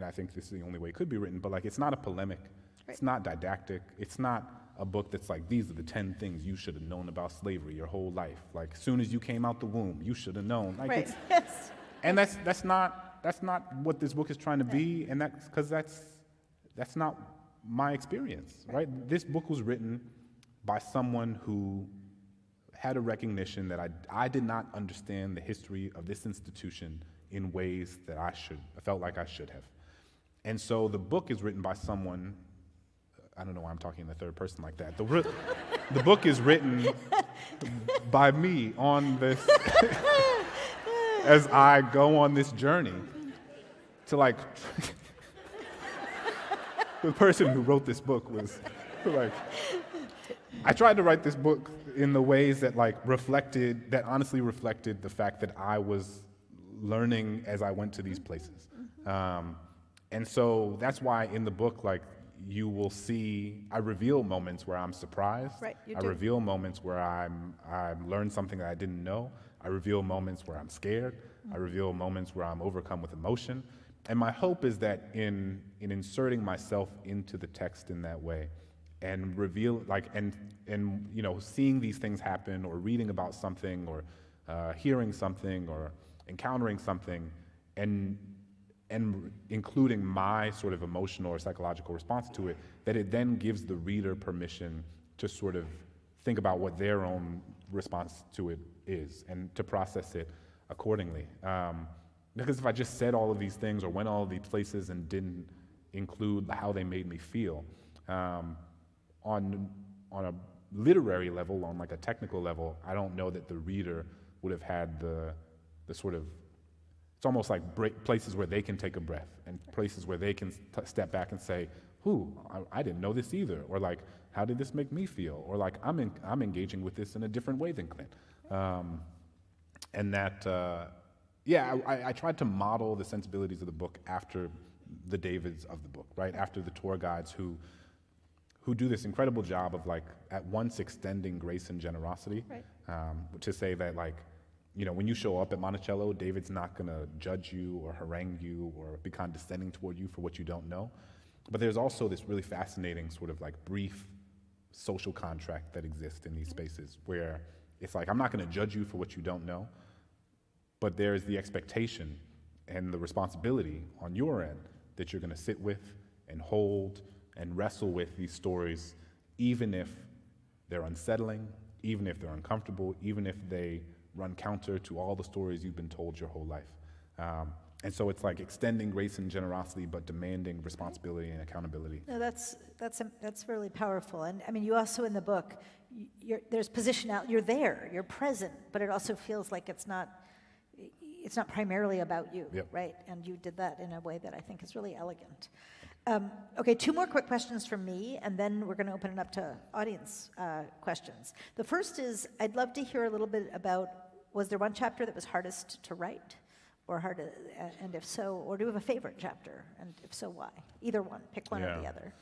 I think this is the only way it could be written, but like it's not a polemic, it's not didactic, it's not a book that's like, these are the 10 things you should have known about slavery your whole life. Like, as soon as you came out the womb, you should have known. Like, right. Yes. And that's not what this book is trying to be, and that's not my experience, right? This book was written by someone who had a recognition that I did not understand the history of this institution in ways that I felt like I should have. And so the book is written by someone, I don't know why I'm talking in the third person like that. The book is written by me on this, as I go on this journey to like, the person who wrote this book was like, I tried to write this book in the ways that honestly reflected the fact that I was learning as I went to these places. And so that's why in the book, like, you will see, I reveal moments where I'm surprised. Right, you I do. reveal moments where I learned something that I didn't know. I reveal moments where I'm scared. I reveal moments where I'm overcome with emotion. And my hope is that in inserting myself into the text in that way, and reveal, like, and you know, seeing these things happen, or reading about something, or hearing something, or encountering something, and including my sort of emotional or psychological response to it, that it then gives the reader permission to sort of think about what their own response to it is, and to process it accordingly. Because if I just said all of these things, or went all of these places and didn't include how they made me feel, on a literary level, on like a technical level, I don't know that the reader would have had the sort of, it's almost like places where they can take a breath, and places where they can step back and say, I didn't know this either, or like, how did this make me feel, or like, I'm engaging with this in a different way than Clint. And that, I tried to model the sensibilities of the book after the Davids of the book, right? After the tour guides who do this incredible job of, like, at once extending grace and generosity, Right. To say that, like, you know, when you show up at Monticello, David's not gonna judge you or harangue you or be condescending toward you for what you don't know. But there's also this really fascinating sort of like brief social contract that exists in these spaces where it's like, I'm not gonna judge you for what you don't know, but there's the expectation and the responsibility on your end that you're gonna sit with and hold and wrestle with these stories, even if they're unsettling, even if they're uncomfortable, even if they run counter to all the stories you've been told your whole life. And so it's like extending grace and generosity, but demanding responsibility and accountability. No, that's really powerful. And I mean, you also in the book, there's positionality. You're there, you're present, but it also feels like it's not primarily about you, Yep. right? And you did that in a way that I think is really elegant. Okay, 2 more quick questions from me, and then we're going to open it up to audience questions. The first is, I'd love to hear a little bit about, was there one chapter that was hardest to write, or and if so, or do you have a favorite chapter, and if so, why? Either one, pick one or the other.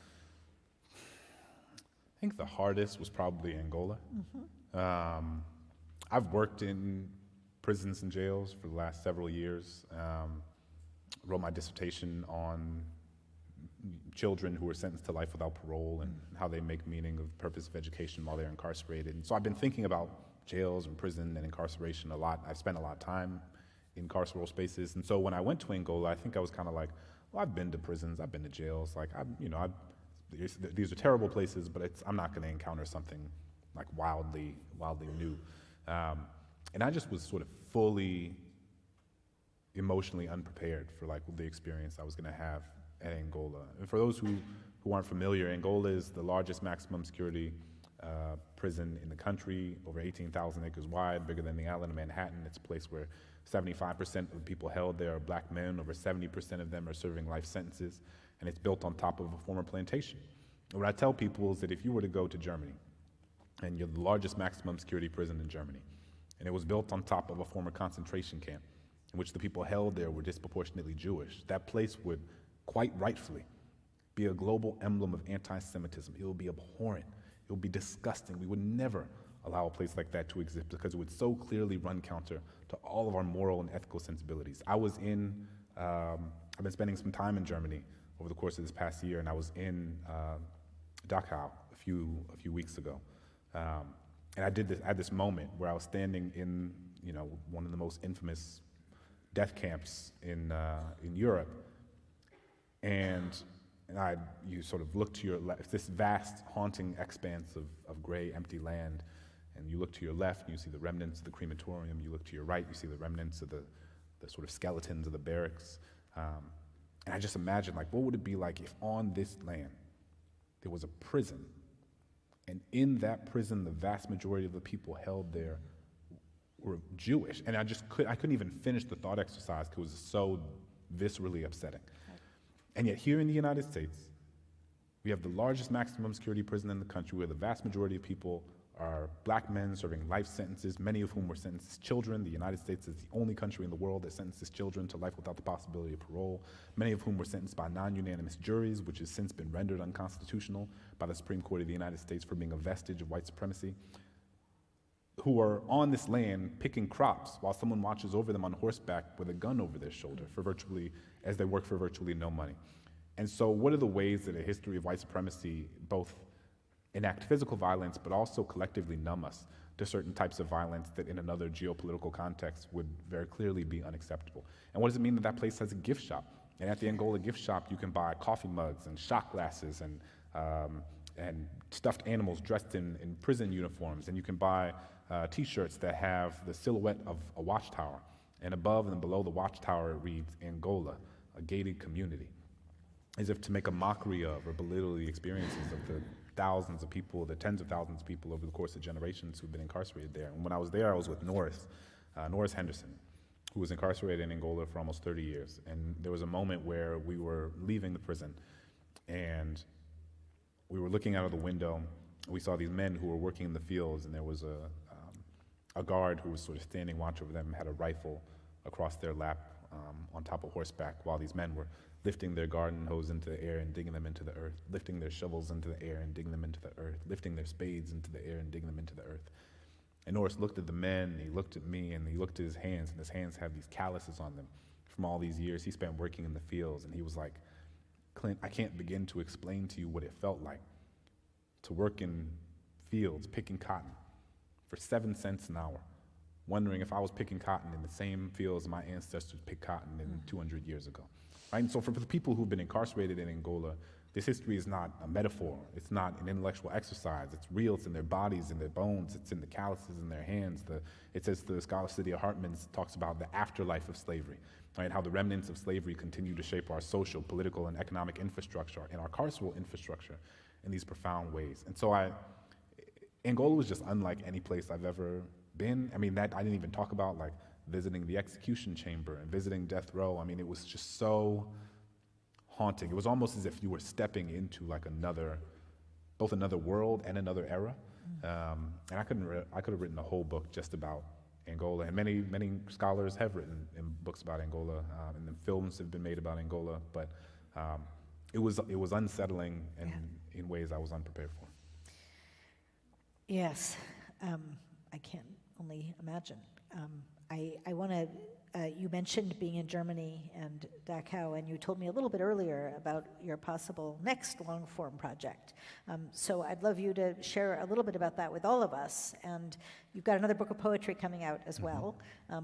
I think the hardest was probably Angola. I've worked in prisons and jails for the last several years. Wrote my dissertation on children who were sentenced to life without parole and how they make meaning of purpose of education while they're incarcerated. And so I've been thinking about jails and prison and incarceration a lot. I've spent a lot of time in carceral spaces. And so when I went to Angola, I think I was kind of like, well, I've been to prisons, I've been to jails. Like, these are terrible places, but I'm not going to encounter something like wildly new. And I just was sort of fully emotionally unprepared for like the experience I was going to have at Angola. And for those who aren't familiar, Angola is the largest maximum security prison in the country, over 18,000 acres wide, bigger than the island of Manhattan. It's a place where 75% of the people held there are black men, over 70% of them are serving life sentences, and it's built on top of a former plantation. And what I tell people is that if you were to go to Germany, and you're the largest maximum security prison in Germany, and it was built on top of a former concentration camp, in which the people held there were disproportionately Jewish, that place would quite rightfully be a global emblem of anti-Semitism. It would be abhorrent. It would be disgusting. We would never allow a place like that to exist because it would so clearly run counter to all of our moral and ethical sensibilities. I've been spending some time in Germany over the course of this past year, and I was in Dachau a few weeks ago. And I had this moment where I was standing in, one of the most infamous death camps in Europe. And you sort of look to your left, this vast, haunting expanse of gray, empty land, and you look to your left and you see the remnants of the crematorium. You look to your right, you see the remnants of the sort of skeletons of the barracks. And I just imagine, like, what would it be like if on this land there was a prison, and in that prison the vast majority of the people held there were Jewish? And I couldn't even finish the thought exercise because it was so viscerally upsetting. And yet here in the United States, we have the largest maximum security prison in the country, where the vast majority of people are black men serving life sentences, many of whom were sentenced as children. The United States is the only country in the world that sentences children to life without the possibility of parole, many of whom were sentenced by non-unanimous juries, which has since been rendered unconstitutional by the Supreme Court of the United States for being a vestige of white supremacy, who are on this land picking crops while someone watches over them on horseback with a gun over their shoulder as they work for virtually no money. And so what are the ways that a history of white supremacy both enact physical violence, but also collectively numb us to certain types of violence that in another geopolitical context would very clearly be unacceptable? And what does it mean that that place has a gift shop? And at the Angola gift shop, you can buy coffee mugs and shot glasses and stuffed animals dressed in prison uniforms. And you can buy t-shirts that have the silhouette of a watchtower. And above and below the watchtower, it reads, Angola, a gated community, as if to make a mockery of or belittle the experiences of the thousands of people, the tens of thousands of people over the course of generations who've been incarcerated there. And when I was there, I was with Norris Henderson, who was incarcerated in Angola for almost 30 years. And there was a moment where we were leaving the prison, and we were looking out of the window, and we saw these men who were working in the fields, and there was a guard who was sort of standing watch over them, had a rifle across their lap on top of horseback, while these men were lifting their garden hose into the air and digging them into the earth, lifting their shovels into the air and digging them into the earth, lifting their spades into the air and digging them into the earth. And Norris looked at the men, and he looked at me, and he looked at his hands, and his hands had these calluses on them from all these years he spent working in the fields. And he was like, Clint, I can't begin to explain to you what it felt like to work in fields picking cotton for 7 cents an hour, wondering if I was picking cotton in the same fields my ancestors picked cotton in 200 years ago. Right? And so for the people who've been incarcerated in Angola, this history is not a metaphor. It's not an intellectual exercise. It's real. It's in their bodies, in their bones. It's in the calluses in their hands. It says the scholar Lydia Hartman talks about the afterlife of slavery, right? How the remnants of slavery continue to shape our social, political, and economic infrastructure and our carceral infrastructure in these profound ways. And so Angola was just unlike any place I've ever been. I mean, that I didn't even talk about, like, visiting the execution chamber and visiting death row. I mean, it was just so haunting. It was almost as if you were stepping into like both another world and another era. And I could have written a whole book just about Angola, and many scholars have written books about Angola, and then films have been made about Angola. But it was unsettling and in ways I was unprepared for. Yes, I can only imagine. I want to, you mentioned being in Germany and Dachau, and you told me a little bit earlier about your possible next long-form project. So I'd love you to share a little bit about that with all of us. And you've got another book of poetry coming out as well,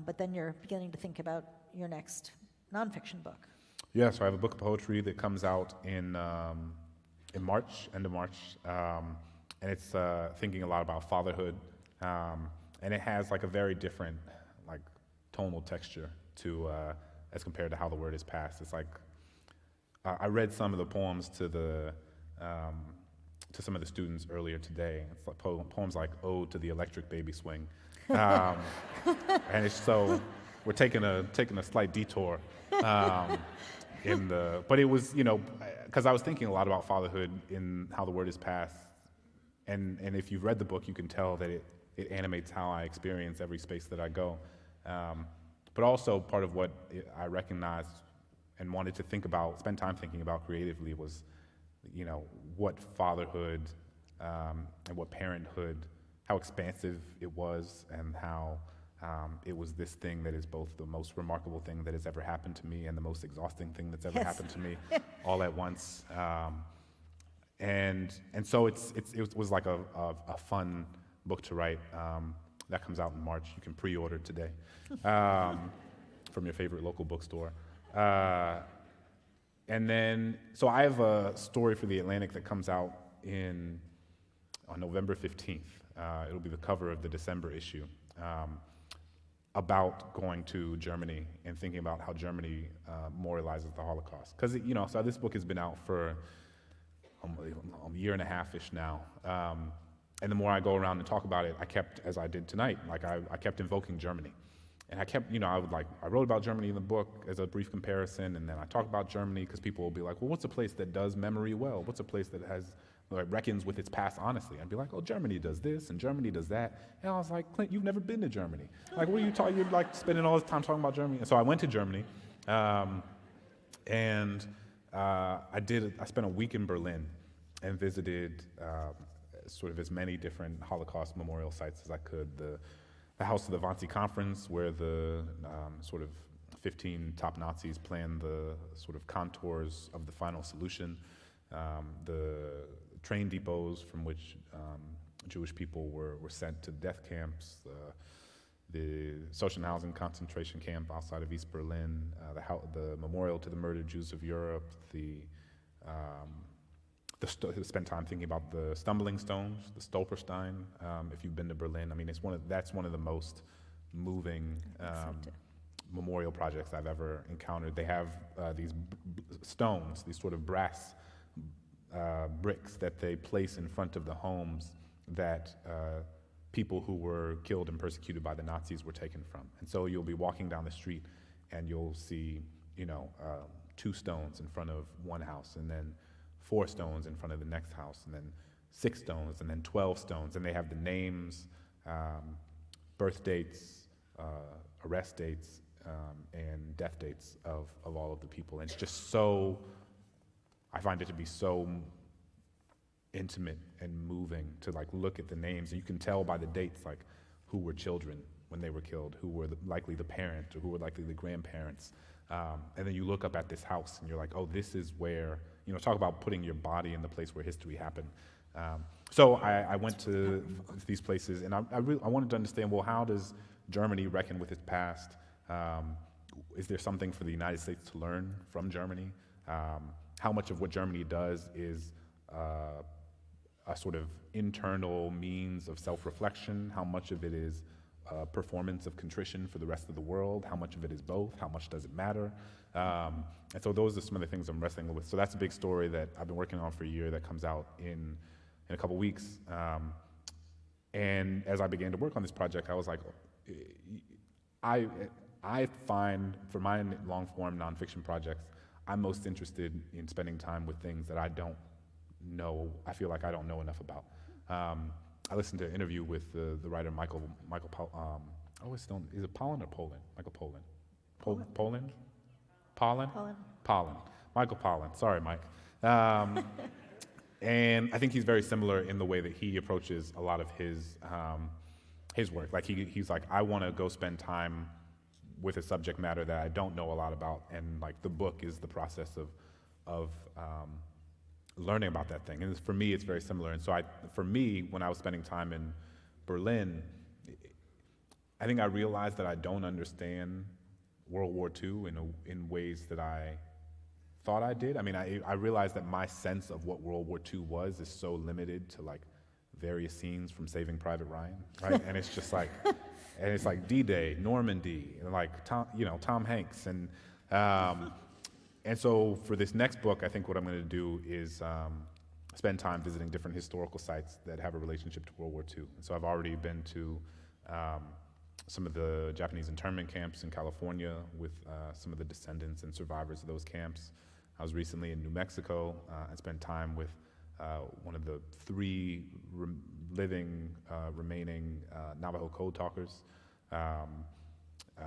but then you're beginning to think about your next nonfiction book. Yeah, so I have a book of poetry that comes out in March, end of March, and it's thinking a lot about fatherhood, and it has like a very different like tonal texture to as compared to how the word is passed. It's like I read some of the poems to some of the students earlier today. It's like poems like "Ode to the Electric Baby Swing," and it's so we're taking a slight detour but it was, because I was thinking a lot about fatherhood in how the word is passed, and if you've read the book, you can tell that it animates how I experience every space that I go. But also part of what I recognized and wanted to spend time thinking about creatively was, what fatherhood and what parenthood, how expansive it was, and how it was this thing that is both the most remarkable thing that has ever happened to me and the most exhausting thing that's ever happened to me all at once. And so it was like a fun book to write. That comes out in March. You can pre-order today. from your favorite local bookstore. And then, so I have a story for The Atlantic that comes out on November 15th. It'll be the cover of the December issue, about going to Germany and thinking about how Germany memorializes the Holocaust. Because, so this book has been out for a year and a half-ish now. And the more I go around and talk about it, I kept, as I did tonight, I kept invoking Germany. And I kept, I wrote about Germany in the book as a brief comparison, and then I talk about Germany because people will be like, well, what's a place that does memory well? What's a place that reckons with its past honestly? I'd be like, oh, Germany does this, and Germany does that. And I was like, Clint, you've never been to Germany. Like, what are you talking, you're like spending all this time talking about Germany. And so I went to Germany, and I spent a week in Berlin and visited sort of as many different Holocaust memorial sites as I could. The House of the Wannsee Conference, where the sort of 15 top Nazis planned the sort of contours of the final solution, the train depots from which Jewish people were sent to death camps, the social housing concentration camp outside of East Berlin, the memorial to the murdered Jews of Europe, spent time thinking about the stumbling stones, the Stolperstein. If you've been to Berlin, I mean, that's one of the most moving memorial projects I've ever encountered. They have these stones, these sort of brass bricks that they place in front of the homes that people who were killed and persecuted by the Nazis were taken from. And so you'll be walking down the street and you'll see, 2 stones in front of one house, and then 4 stones in front of the next house, and then 6 stones, and then 12 stones, and they have the names, birth dates, arrest dates, and death dates of all of the people. And it's just I find it to be so intimate and moving to look at the names, and you can tell by the dates who were children when they were killed, who were likely the parent, or who were likely the grandparents. And then you look up at this house and you're like, oh, this is where, talk about putting your body in the place where history happened. So I went to these places, and I wanted to understand, well, how does Germany reckon with its past? Is there something for the United States to learn from Germany? How much of what Germany does is a sort of internal means of self-reflection? How much of it is a performance of contrition for the rest of the world? How much of it is both? How much does it matter? And so those are some of the things I'm wrestling with. So that's a big story that I've been working on for a year that comes out in a couple weeks. And as I began to work on this project, I was like, I find for my long-form nonfiction projects, I'm most interested in spending time with things that I don't know, I feel like I don't know enough about. I listened to an interview with the writer Michael is it Pollan or Poland? Michael Pollan. Poland? Pollan. Michael Pollan. Sorry, Mike. And I think he's very similar in the way that he approaches a lot of his work. He's like, I want to go spend time with a subject matter that I don't know a lot about, and the book is the process of learning about that thing. And for me, it's very similar. And so for me, when I was spending time in Berlin, I think I realized that I don't understand World War II in ways that I thought I did. I mean, I realized that my sense of what World War II was is so limited to various scenes from Saving Private Ryan, right? And it's just and it's D-Day, Normandy, and Tom Hanks, and so for this next book, I think what I'm going to do is spend time visiting different historical sites that have a relationship to World War II. And so I've already been to some of the Japanese internment camps in California with some of the descendants and survivors of those camps. I was recently in New Mexico and spent time with one of the 3 remaining Navajo code talkers,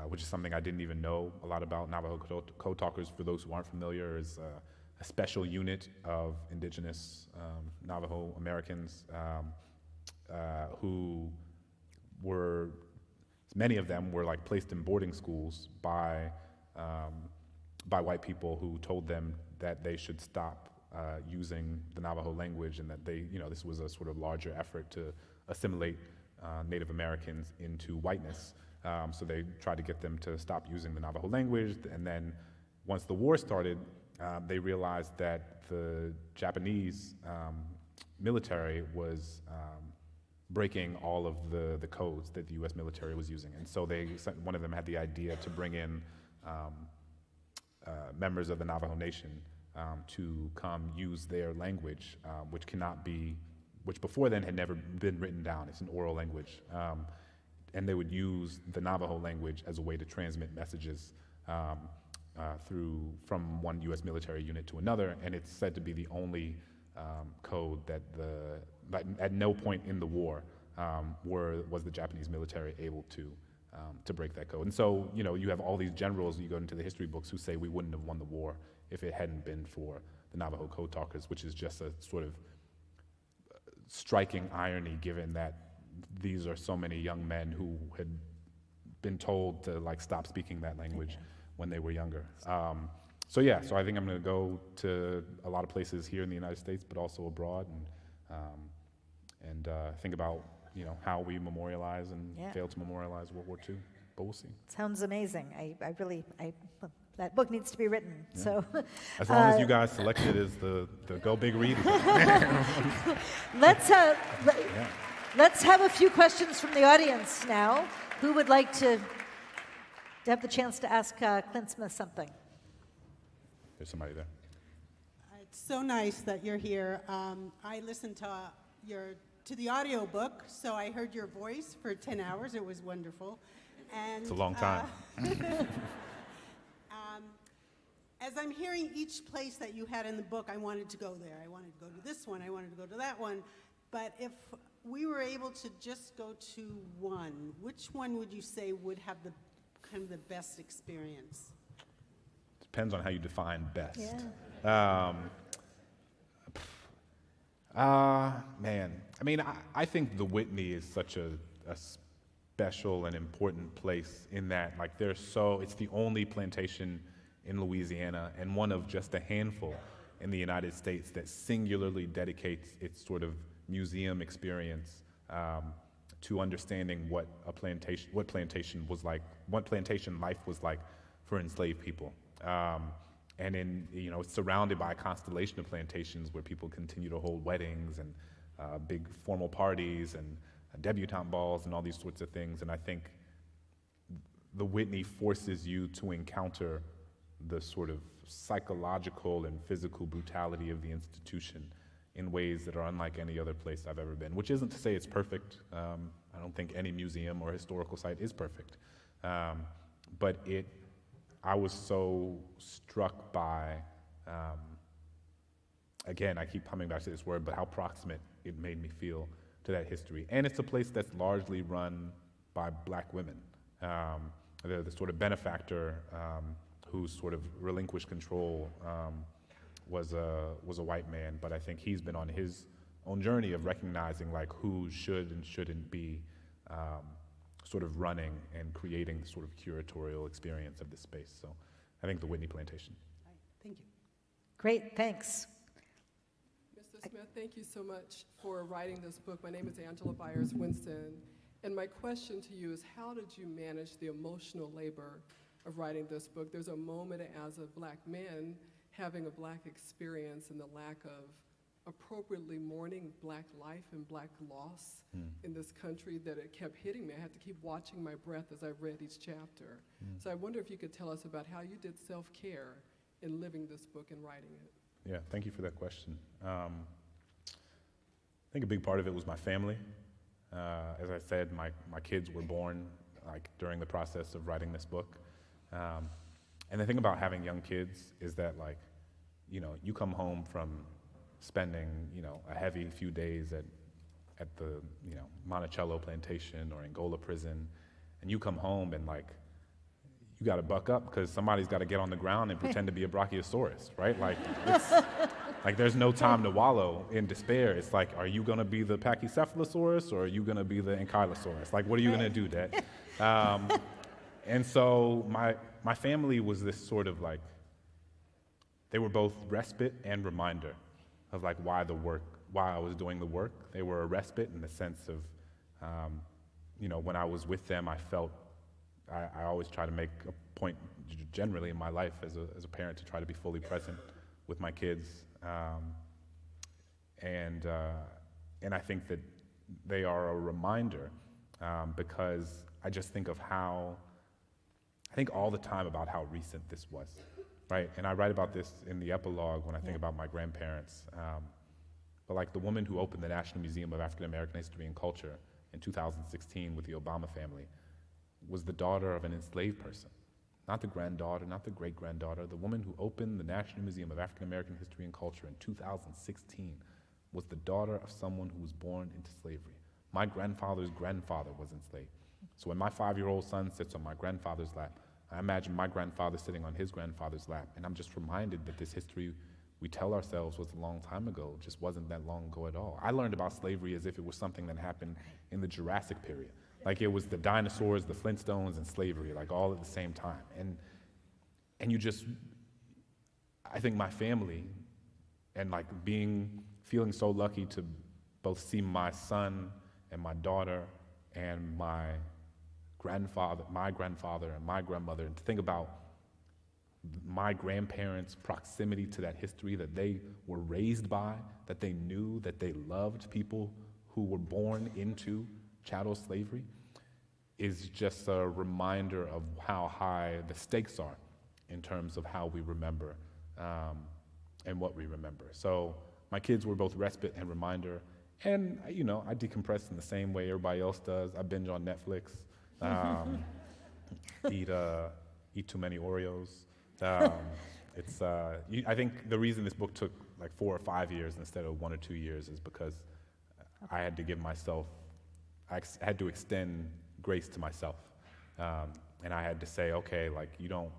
which is something I didn't even know a lot about. Navajo code talkers, for those who aren't familiar, is a special unit of indigenous Navajo Americans who were, many of them were placed in boarding schools by white people who told them that they should stop using the Navajo language, and that this was a sort of larger effort to assimilate Native Americans into whiteness. So they tried to get them to stop using the Navajo language, and then once the war started, they realized that the Japanese military was breaking all of the codes that the U.S. military was using. And so one of them had the idea to bring in members of the Navajo Nation to come use their language, which before then had never been written down. It's an oral language. And they would use the Navajo language as a way to transmit messages from one U.S. military unit to another, and it's said to be the only code that at no point in the war was the Japanese military able to break that code. And so, you have all these generals, you go into the history books, who say we wouldn't have won the war if it hadn't been for the Navajo code talkers, which is just a sort of striking irony, given that these are so many young men who had been told to stop speaking that language when they were younger. So I think I'm going to go to a lot of places here in the United States, but also abroad, and think about how we memorialize and fail to memorialize World War II. But we'll see. Sounds amazing. That book needs to be written. Yeah. So, as long as you guys select it as the Go Big Read. Let's have a few questions from the audience now. Who would like to have the chance to ask Clint Smith something? There's somebody there. It's so nice that you're here. I listened to the audio book, so I heard your voice for 10 hours. It was wonderful. And it's a long time. As I'm hearing each place that you had in the book, I wanted to go there. I wanted to go to this one. I wanted to go to that one. But if we were able to just go to one, which one would you say would have the best experience? Depends on how you define best. Yeah. Man, I think the Whitney is such a special and important place in that, it's the only plantation in Louisiana and one of just a handful in the United States that singularly dedicates its sort of museum experience to understanding what plantation was like, what plantation life was like for enslaved people. And it's surrounded by a constellation of plantations where people continue to hold weddings and big formal parties and debutante balls and all these sorts of things. And I think the Whitney forces you to encounter the sort of psychological and physical brutality of the institution in ways that are unlike any other place I've ever been, which isn't to say it's perfect. I don't think any museum or historical site is perfect. But I was so struck by, again, I keep coming back to this word, but how proximate it made me feel to that history. And it's a place that's largely run by Black women. The sort of benefactor who sort of relinquished control was a white man, but I think he's been on his own journey of recognizing who should and shouldn't be sort of running and creating the sort of curatorial experience of this space. So I think the Whitney Plantation. Thank you. Great, thanks. Mr. Smith, thank you so much for writing this book. My name is Angela Byers-Winston, and my question to you is, how did you manage the emotional labor of writing this book? There's a moment as a Black man having a Black experience and the lack of appropriately mourning Black life and Black loss in this country that it kept hitting me. I had to keep watching my breath as I read each chapter. So I wonder if you could tell us about how you did self-care in living this book and writing it. Yeah, thank you for that question. I think a big part of it was my family. As I said, my kids were born during the process of writing this book. And the thing about having young kids is that you come home from spending a heavy few days at the Monticello plantation or Angola prison, and you come home and you got to buck up because somebody's got to get on the ground and pretend to be a brachiosaurus, right? There's no time to wallow in despair. It's are you going to be the Pachycephalosaurus or are you going to be the Ankylosaurus? What are you going to do, Dad? And so my family was this sort of they were both respite and reminder of why I was doing the work. They were a respite in the sense of when I was with them, I felt, I always try to make a point generally in my life as a parent to try to be fully present with my kids. And I think that they are a reminder because I just think of I think all the time about how recent this was, right? And I write about this in the epilogue when I think about my grandparents. But like the woman who opened the National Museum of African American History and Culture in 2016 with the Obama family was the daughter of an enslaved person. Not the granddaughter, not the great-granddaughter. The woman who opened the National Museum of African American History and Culture in 2016 was the daughter of someone who was born into slavery. My grandfather's grandfather was enslaved. So when my 5-year-old son sits on my grandfather's lap, I imagine my grandfather sitting on his grandfather's lap, and I'm just reminded that this history we tell ourselves was a long time ago, just wasn't that long ago at all. I learned about slavery as if it was something that happened in the Jurassic period. Like it was the dinosaurs, the Flintstones, and slavery, like all at the same time. And you just, I think my family, and like feeling so lucky to both see my son and my daughter and my grandfather and my grandmother, and to think about my grandparents' proximity to that history that they were raised by, that they knew, that they loved people who were born into chattel slavery, is just a reminder of how high the stakes are in terms of how we remember and what we remember. So my kids were both respite and reminder, and I decompress in the same way everybody else does. I binge on Netflix, eat too many Oreos. I think the reason this book took like 4 or 5 years instead of 1 or 2 years is because I had to give myself, I had to extend grace to myself, and I had to say, okay, like you don't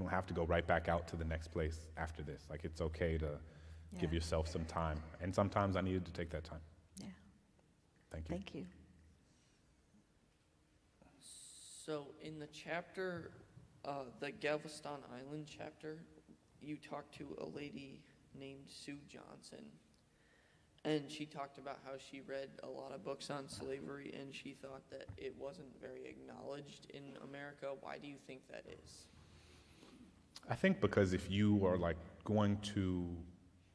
have to go right back out to the next place after this. Like it's okay to give yourself some time, and sometimes I needed to take that time. Yeah. Thank you. Thank you. So in the chapter, the Galveston Island chapter, you talked to a lady named Sue Johnson, and she talked about how she read a lot of books on slavery and she thought that it wasn't very acknowledged in America. Why do you think that is? I think because if you are like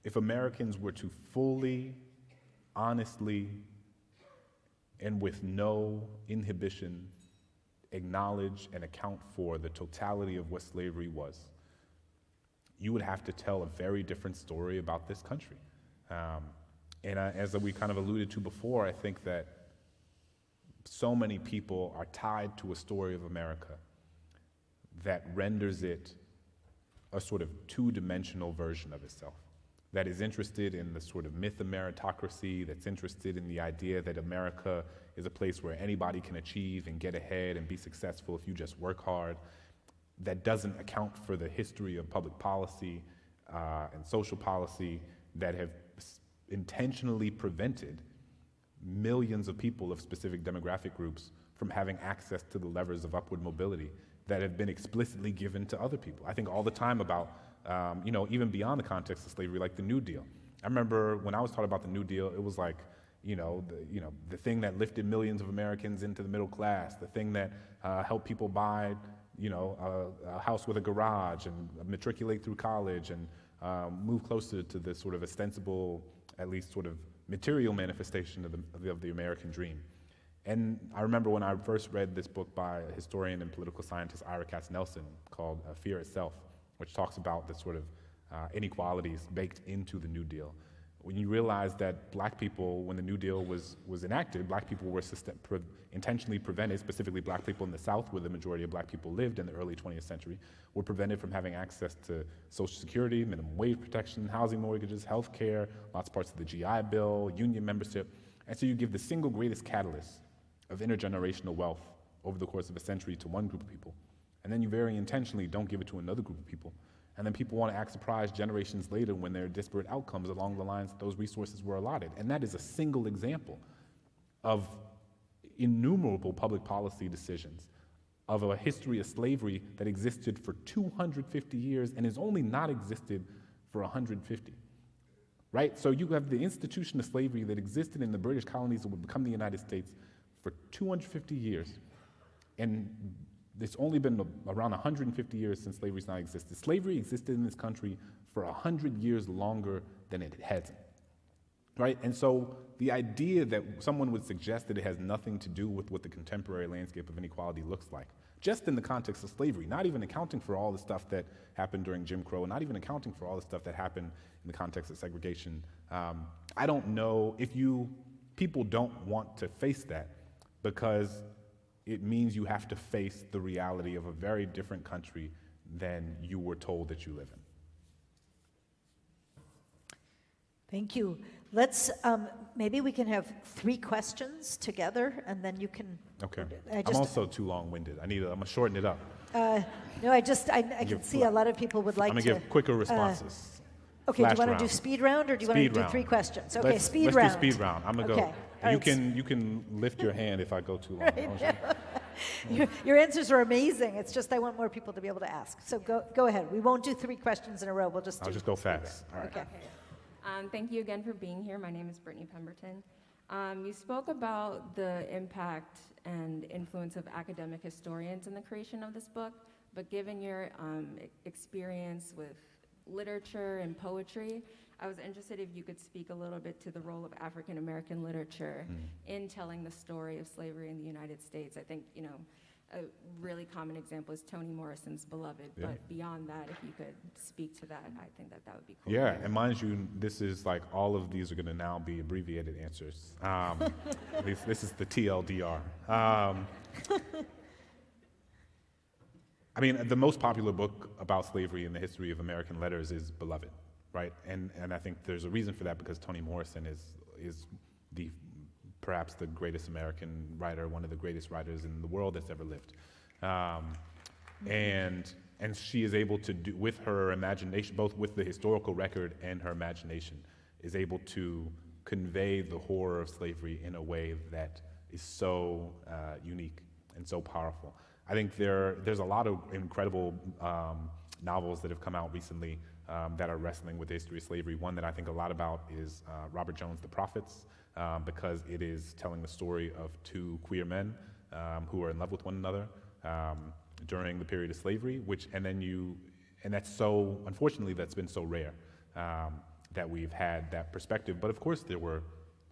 if Americans were to fully, honestly, and with no inhibition acknowledge and account for the totality of what slavery was, you would have to tell a very different story about this country. As we kind of alluded to before, I think that so many people are tied to a story of America that renders it a sort of two-dimensional version of itself, that is interested in the sort of myth of meritocracy, that's interested in the idea that America is a place where anybody can achieve and get ahead and be successful if you just work hard, that doesn't account for the history of public policy and social policy that have intentionally prevented millions of people of specific demographic groups from having access to the levers of upward mobility that have been explicitly given to other people. I think all the time about, even beyond the context of slavery, like the New Deal. I remember when I was taught about the New Deal, it was like, the thing that lifted millions of Americans into the middle class, the thing that helped people buy, a house with a garage and matriculate through college and move closer to this sort of ostensible, at least sort of material manifestation of the American dream. And I remember when I first read this book by a historian and political scientist, Ira Katz-Nelson, called Fear Itself, which talks about the sort of inequalities baked into the New Deal. When you realize that black people, when the New Deal was enacted, black people were intentionally prevented, specifically black people in the South, where the majority of black people lived in the early 20th century, were prevented from having access to Social Security, minimum wage protection, housing mortgages, health care, lots of parts of the GI Bill, union membership. And so you give the single greatest catalyst of intergenerational wealth over the course of a century to one group of people. And then you very intentionally don't give it to another group of people. And then people want to act surprised generations later when there are disparate outcomes along the lines that those resources were allotted. And that is a single example of innumerable public policy decisions of a history of slavery that existed for 250 years and has only not existed for 150. Right? So you have the institution of slavery that existed in the British colonies that would become the United States for 250 years. And it's only been around 150 years since slavery's not existed. Slavery existed in this country for 100 years longer than it hasn't, right? And so the idea that someone would suggest that it has nothing to do with what the contemporary landscape of inequality looks like, just in the context of slavery, not even accounting for all the stuff that happened during Jim Crow, not even accounting for all the stuff that happened in the context of segregation. I don't know if people don't want to face that because it means you have to face the reality of a very different country than you were told that you live in. Thank you. Let's, maybe we can have 3 questions together, and then you can. Okay. I'm also too long-winded. I'm gonna shorten it up. No, I can see a lot of people would like I'm to. gonna give quicker responses. Okay, do you Flash want to round. do speed round, or do you want to Speed do round. 3 questions? Okay, speed round. Let's do speed round. I'm gonna go. Okay. All right. You can lift your hand if I go too long. Your answers are amazing. It's just I want more people to be able to ask. So go ahead. We won't do 3 questions in a row. We'll just. I'll just go fast. All right. Okay. Thank you again for being here. My name is Brittany Pemberton. You spoke about the impact and influence of academic historians in the creation of this book, but given your experience with literature and poetry, I was interested if you could speak a little bit to the role of African American literature in telling the story of slavery in the United States. I think, a really common example is Toni Morrison's Beloved, Yeah. but beyond that, if you could speak to that, I think that would be cool. Yeah, and mind you, this is like all of these are going to now be abbreviated answers. This is the TLDR. I mean, the most popular book about slavery in the history of American letters is Beloved, right? And I think there's a reason for that because Toni Morrison is perhaps the greatest American writer, one of the greatest writers in the world that's ever lived. And she is able to do, with her imagination, both with the historical record and her imagination, is able to convey the horror of slavery in a way that is so unique and so powerful. I think there's a lot of incredible novels that have come out recently that are wrestling with the history of slavery. One that I think a lot about is Robert Jones' The Prophets, because it is telling the story of 2 queer men who are in love with one another during the period of slavery, and that's so, unfortunately, that's been so rare that we've had that perspective. But of course there were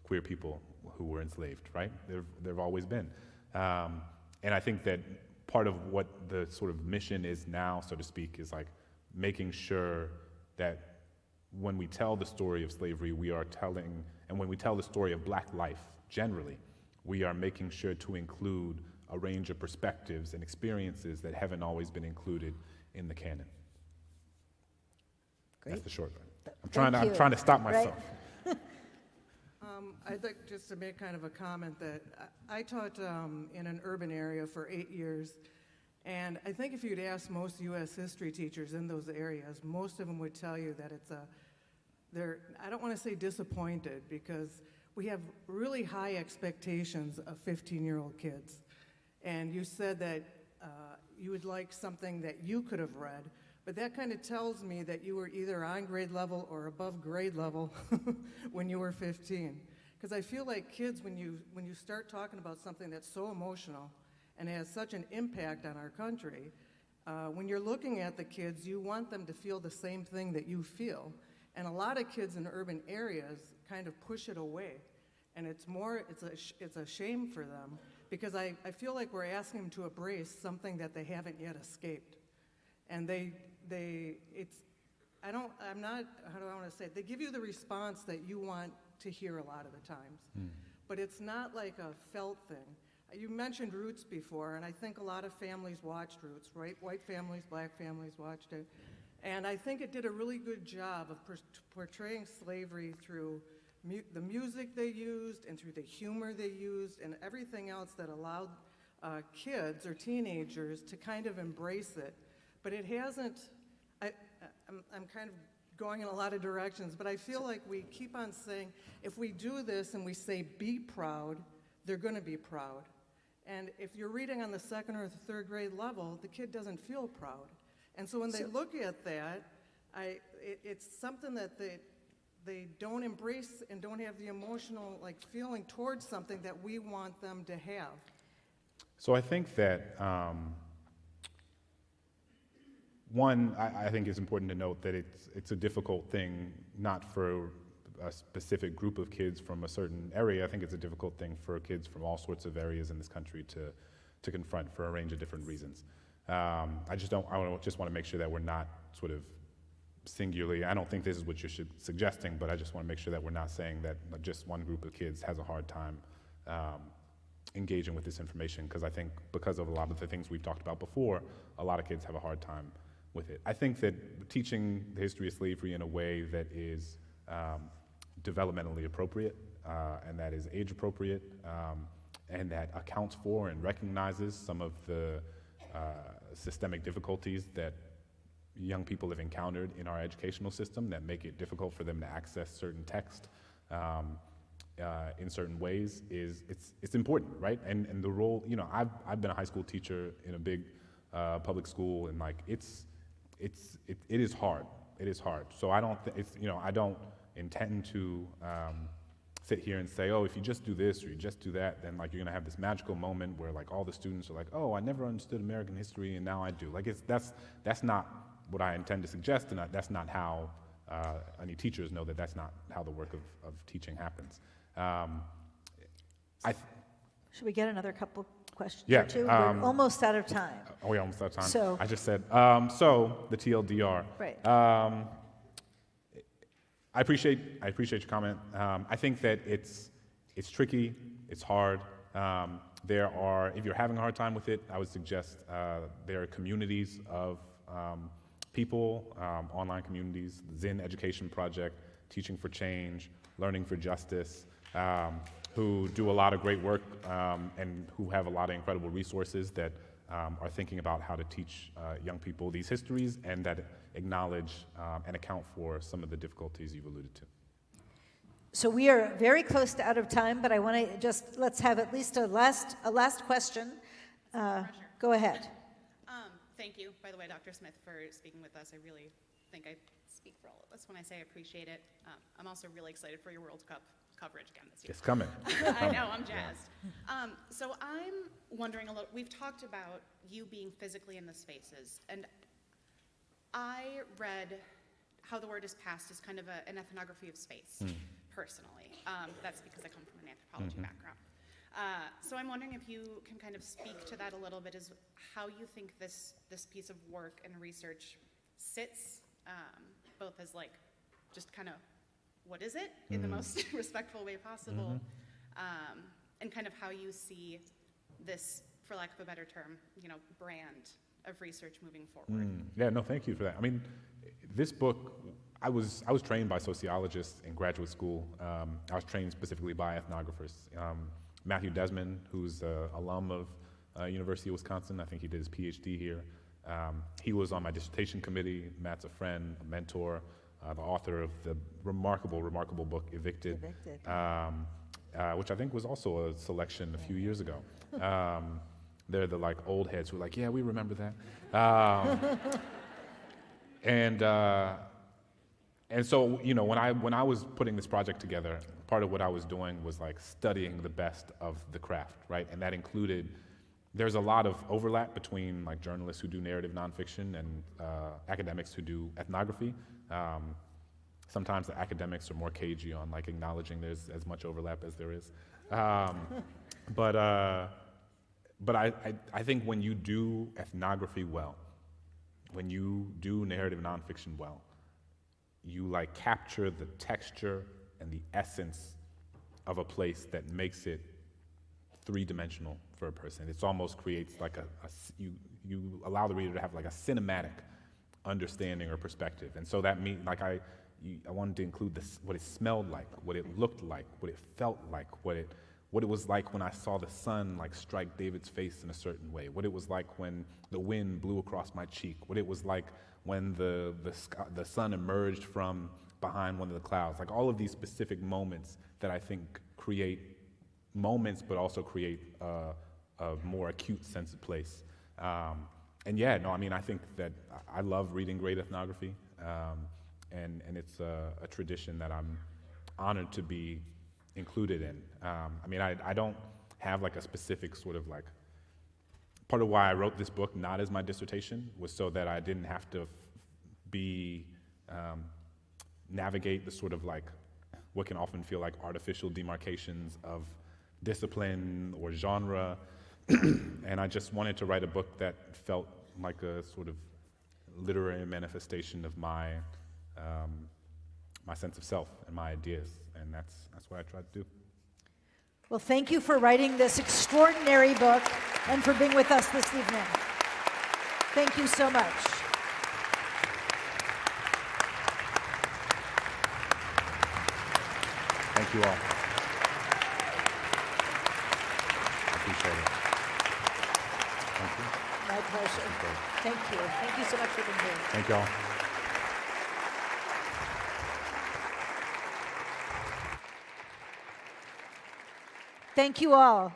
queer people who were enslaved, right? There've always been. And I think that part of what the sort of mission is now, so to speak, is like making sure that when we tell the story of slavery, we are telling, and when we tell the story of Black life generally, we are making sure to include a range of perspectives and experiences that haven't always been included in the canon. Great. That's the short one. Thank I'm you. trying to stop myself. Right. I'd like just to make kind of a comment that I taught in an urban area for 8 years, and I think if you'd ask most U.S. history teachers in those areas, most of them would tell you that they're, I don't want to say disappointed, because we have really high expectations of 15-year-old kids. And you said that you would like something that you could have read, but that kind of tells me that you were either on grade level or above grade level when you were 15. Because I feel like kids, when you start talking about something that's so emotional and has such an impact on our country, when you're looking at the kids, you want them to feel the same thing that you feel. And a lot of kids in urban areas kind of push it away. And it's a shame for them, because I feel like we're asking them to embrace something that they haven't yet escaped. And how do I want to say it? They give you the response that you want to hear a lot of the times. But it's not like a felt thing. You mentioned Roots before, and I think a lot of families watched Roots, right? White families, Black families watched it. And I think it did a really good job of portraying slavery through the music they used and through the humor they used and everything else that allowed kids or teenagers to kind of embrace it. But it hasn't, I'm kind of going in a lot of directions, but I feel like we keep on saying, if we do this and we say be proud, they're going to be proud. And if you're reading on the 2nd or the 3rd grade level, the kid doesn't feel proud. And so when they look at that, it's something that they don't embrace and don't have the emotional feeling towards something that we want them to have. So I think that, one, I think it's important to note that it's a difficult thing, not for a specific group of kids from a certain area. I think it's a difficult thing for kids from all sorts of areas in this country to confront for a range of different reasons. I just want to make sure that we're not sort of singularly, I don't think this is what you're suggesting, but I just want to make sure that we're not saying that just one group of kids has a hard time engaging with this information, because I think because of a lot of the things we've talked about before, a lot of kids have a hard time with it. I think that teaching the history of slavery in a way that is developmentally appropriate and that is age appropriate and that accounts for and recognizes some of the systemic difficulties that young people have encountered in our educational system that make it difficult for them to access certain text in certain ways it's important, right? And the role, I've been a high school teacher in a big public school, and it is hard. It is hard. So I don't I don't intend to sit here and say, oh, if you just do this or you just do that, then you're gonna have this magical moment where all the students are like, oh, I never understood American history and now I do. That's not what I intend to suggest, and that's not how any teachers know that's not how the work of teaching happens. Should we get another couple questions Yeah, or two? We're almost out of time. Are we almost out of time? So- I just said, so the TLDR. Right. I appreciate your comment. I think that it's tricky, it's hard. If you're having a hard time with it, I would suggest there are communities of people, online communities, the Zinn Education Project, Teaching for Change, Learning for Justice, who do a lot of great work and who have a lot of incredible resources that are thinking about how to teach young people these histories and that acknowledge and account for some of the difficulties you've alluded to. So we are very close to out of time, but I want to let's have at least a last question. Go ahead. Thank you, by the way, Dr. Smith, for speaking with us. I really think I speak for all of us when I say I appreciate it. I'm also really excited for your World Cup coverage again this year. It's coming. I know, I'm jazzed. So I'm wondering a little, we've talked about you being physically in the spaces, and I read How the Word is Passed as kind of an ethnography of space, personally. That's because I come from an anthropology background. So I'm wondering if you can kind of speak to that a little bit, as how you think this piece of work and research sits, both as just kind of what is it in the most respectful way possible, and kind of how you see this, for lack of a better term, brand of research moving forward. Yeah, no, thank you for that. I mean, this book, I was trained by sociologists in graduate school. I was trained specifically by ethnographers. Matthew Desmond, who's an alum of University of Wisconsin, I think he did his PhD here. He was on my dissertation committee. Matt's a friend, a mentor, the author of the remarkable book, Evicted. Which I think was also a selection a few years ago. They're the old heads who are yeah, we remember that. And so, when I was putting this project together, part of what I was doing was studying the best of the craft, right? And that included, there's a lot of overlap between journalists who do narrative nonfiction and academics who do ethnography. Sometimes the academics are more cagey on acknowledging there's as much overlap as there is. But I think when you do ethnography well, when you do narrative nonfiction well, you capture the texture and the essence of a place that makes it three-dimensional for a person. It almost creates you allow the reader to have a cinematic understanding or perspective. And so that means I wanted to include what it smelled like, what it looked like, what it felt like, what it was like when I saw the sun strike David's face in a certain way, what it was like when the wind blew across my cheek, what it was like when the sun emerged from behind one of the clouds. All of these specific moments that I think create moments but also create a more acute sense of place. I think that I love reading great ethnography. and it's a tradition that I'm honored to be included in. I mean, I don't have like a specific sort of like, part of why I wrote this book not as my dissertation was so that I didn't have to navigate the sort of like what can often feel like artificial demarcations of discipline or genre. And I just wanted to write a book that felt like a sort of literary manifestation of my my sense of self and my ideas, and that's what I tried to do. Well, thank you for writing this extraordinary book and for being with us this evening. Thank you so much. Thank you all. I appreciate it. Thank you. My pleasure. Thank you. Thank you so much for being here. Thank y'all. Thank you all.